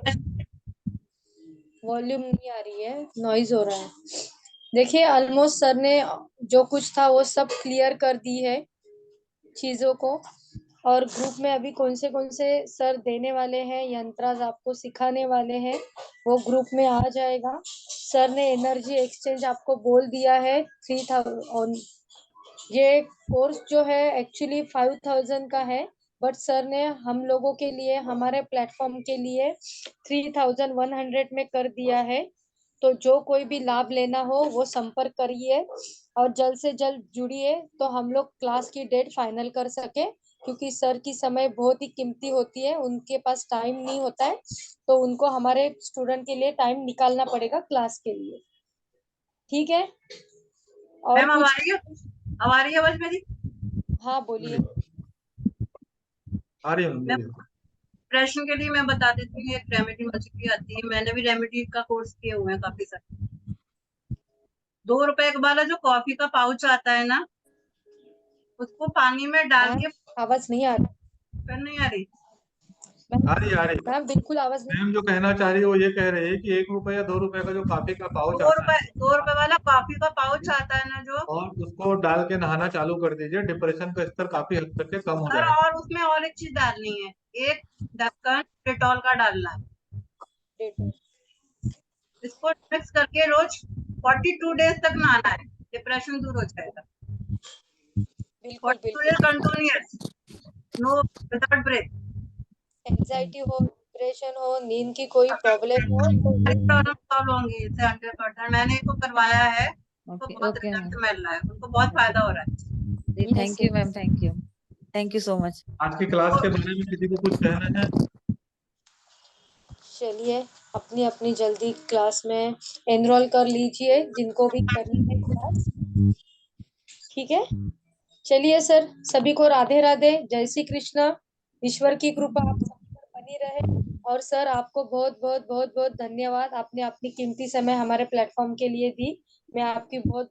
Speaker 1: वॉल्यूम नहीं आ रही है, नॉइज हो रहा है। देखिए ऑलमोस्ट सर ने जो कुछ था वो सब क्लियर कर दी है चीजों को। और ग्रुप में अभी कौन से सर देने वाले हैं, यंत्रास आपको सिखाने वाले हैं, वो ग्रुप में आ जाएगा। सर ने एनर्जी एक्सचेंज आपको बोल दिया है 3000। ये कोर्स जो है एक्चुअली 5000 का है, बट सर ने हम लोगों के लिए, हमारे प्लेटफॉर्म के लिए 3100 में कर दिया है। तो जो कोई भी लाभ लेना हो वो संपर्क करिए और जल्द से जल्द जुड़िए, तो हम लोग क्लास की डेट फाइनल कर सके, क्योंकि सर की समय बहुत ही कीमती होती है, उनके पास टाइम नहीं होता है, तो उनको हमारे स्टूडेंट के लिए टाइम निकालना पड़ेगा क्लास के लिए। ठीक है? और
Speaker 2: मैम अब आ
Speaker 1: कुछ?
Speaker 2: रही है, अब आ रही है आवाज मेरी?
Speaker 1: हाँ बोलिए।
Speaker 3: आ रही है मैम, बोलिए।
Speaker 2: डिप्रेशन के लिए मैं बता देती हूँ, एक रेमेडी मजिकी आती है, मैंने भी रेमेडी का कोर्स किए हुए हैं काफी सारे। 2 रुपए वाला जो कॉफी का पाउच आता है ना, उसको पानी में डाल के।
Speaker 1: आवाज नहीं आ रही।
Speaker 2: फिर नहीं आ रही?
Speaker 3: आ रही है।
Speaker 1: मैम बिल्कुल आवाज नहीं।
Speaker 3: मैम जो कहना चाह रही है वो ये कह रही है कि 1 रुपए या 2 रुपए का जो कॉफी का पाउच
Speaker 2: 2
Speaker 3: आता है,
Speaker 2: रुपए 2 रुपए वाला कॉफी का पाउच आता है ना जो,
Speaker 3: और उसको डाल के नहाना चालू कर दीजिए, डिप्रेशन का स्तर काफी हद तक के कम हो
Speaker 2: सर
Speaker 3: जाएगा।
Speaker 2: और उसमें और एक चीज डालनी है, एक ढक्कन डेटॉल का डालना है। इसको मिक्स करके रोज 42 डेज तक नहाना है, डिप्रेशन दूर हो जाएगा। 42 days continuous, no without break.
Speaker 1: Anxiety हो, डिप्रेशन हो, नींद की कोई प्रॉब्लम हो तो
Speaker 2: प्रॉब्लम सॉल्व होंगी इससे 100%। मैंने इनको करवाया है, उनको
Speaker 13: ओके
Speaker 2: बहुत
Speaker 13: ओके
Speaker 2: रिजल्ट मिल रहा है, उनको बहुत फायदा हो रहा है।
Speaker 13: Thank you ma'am, thank you so much.
Speaker 3: आज की क्लास के बारे में किसी को कुछ कहना है?
Speaker 1: चलिए अपनी अपनी जल्दी क्लास में एनरोल कर लीजिए, जिनको भी करनी है क्लास। ठीक है? चलिए सर, सभी को राधे राधे, जय श्री कृष्ण। ईश्वर की कृपा आप सभी पर बनी रहे। और सर आपको बहुत बहुत बहुत बहुत धन्यवाद, आपने अपनी कीमती समय हमारे प्लेटफॉर्म के लिए दी। मैं आपकी बहुत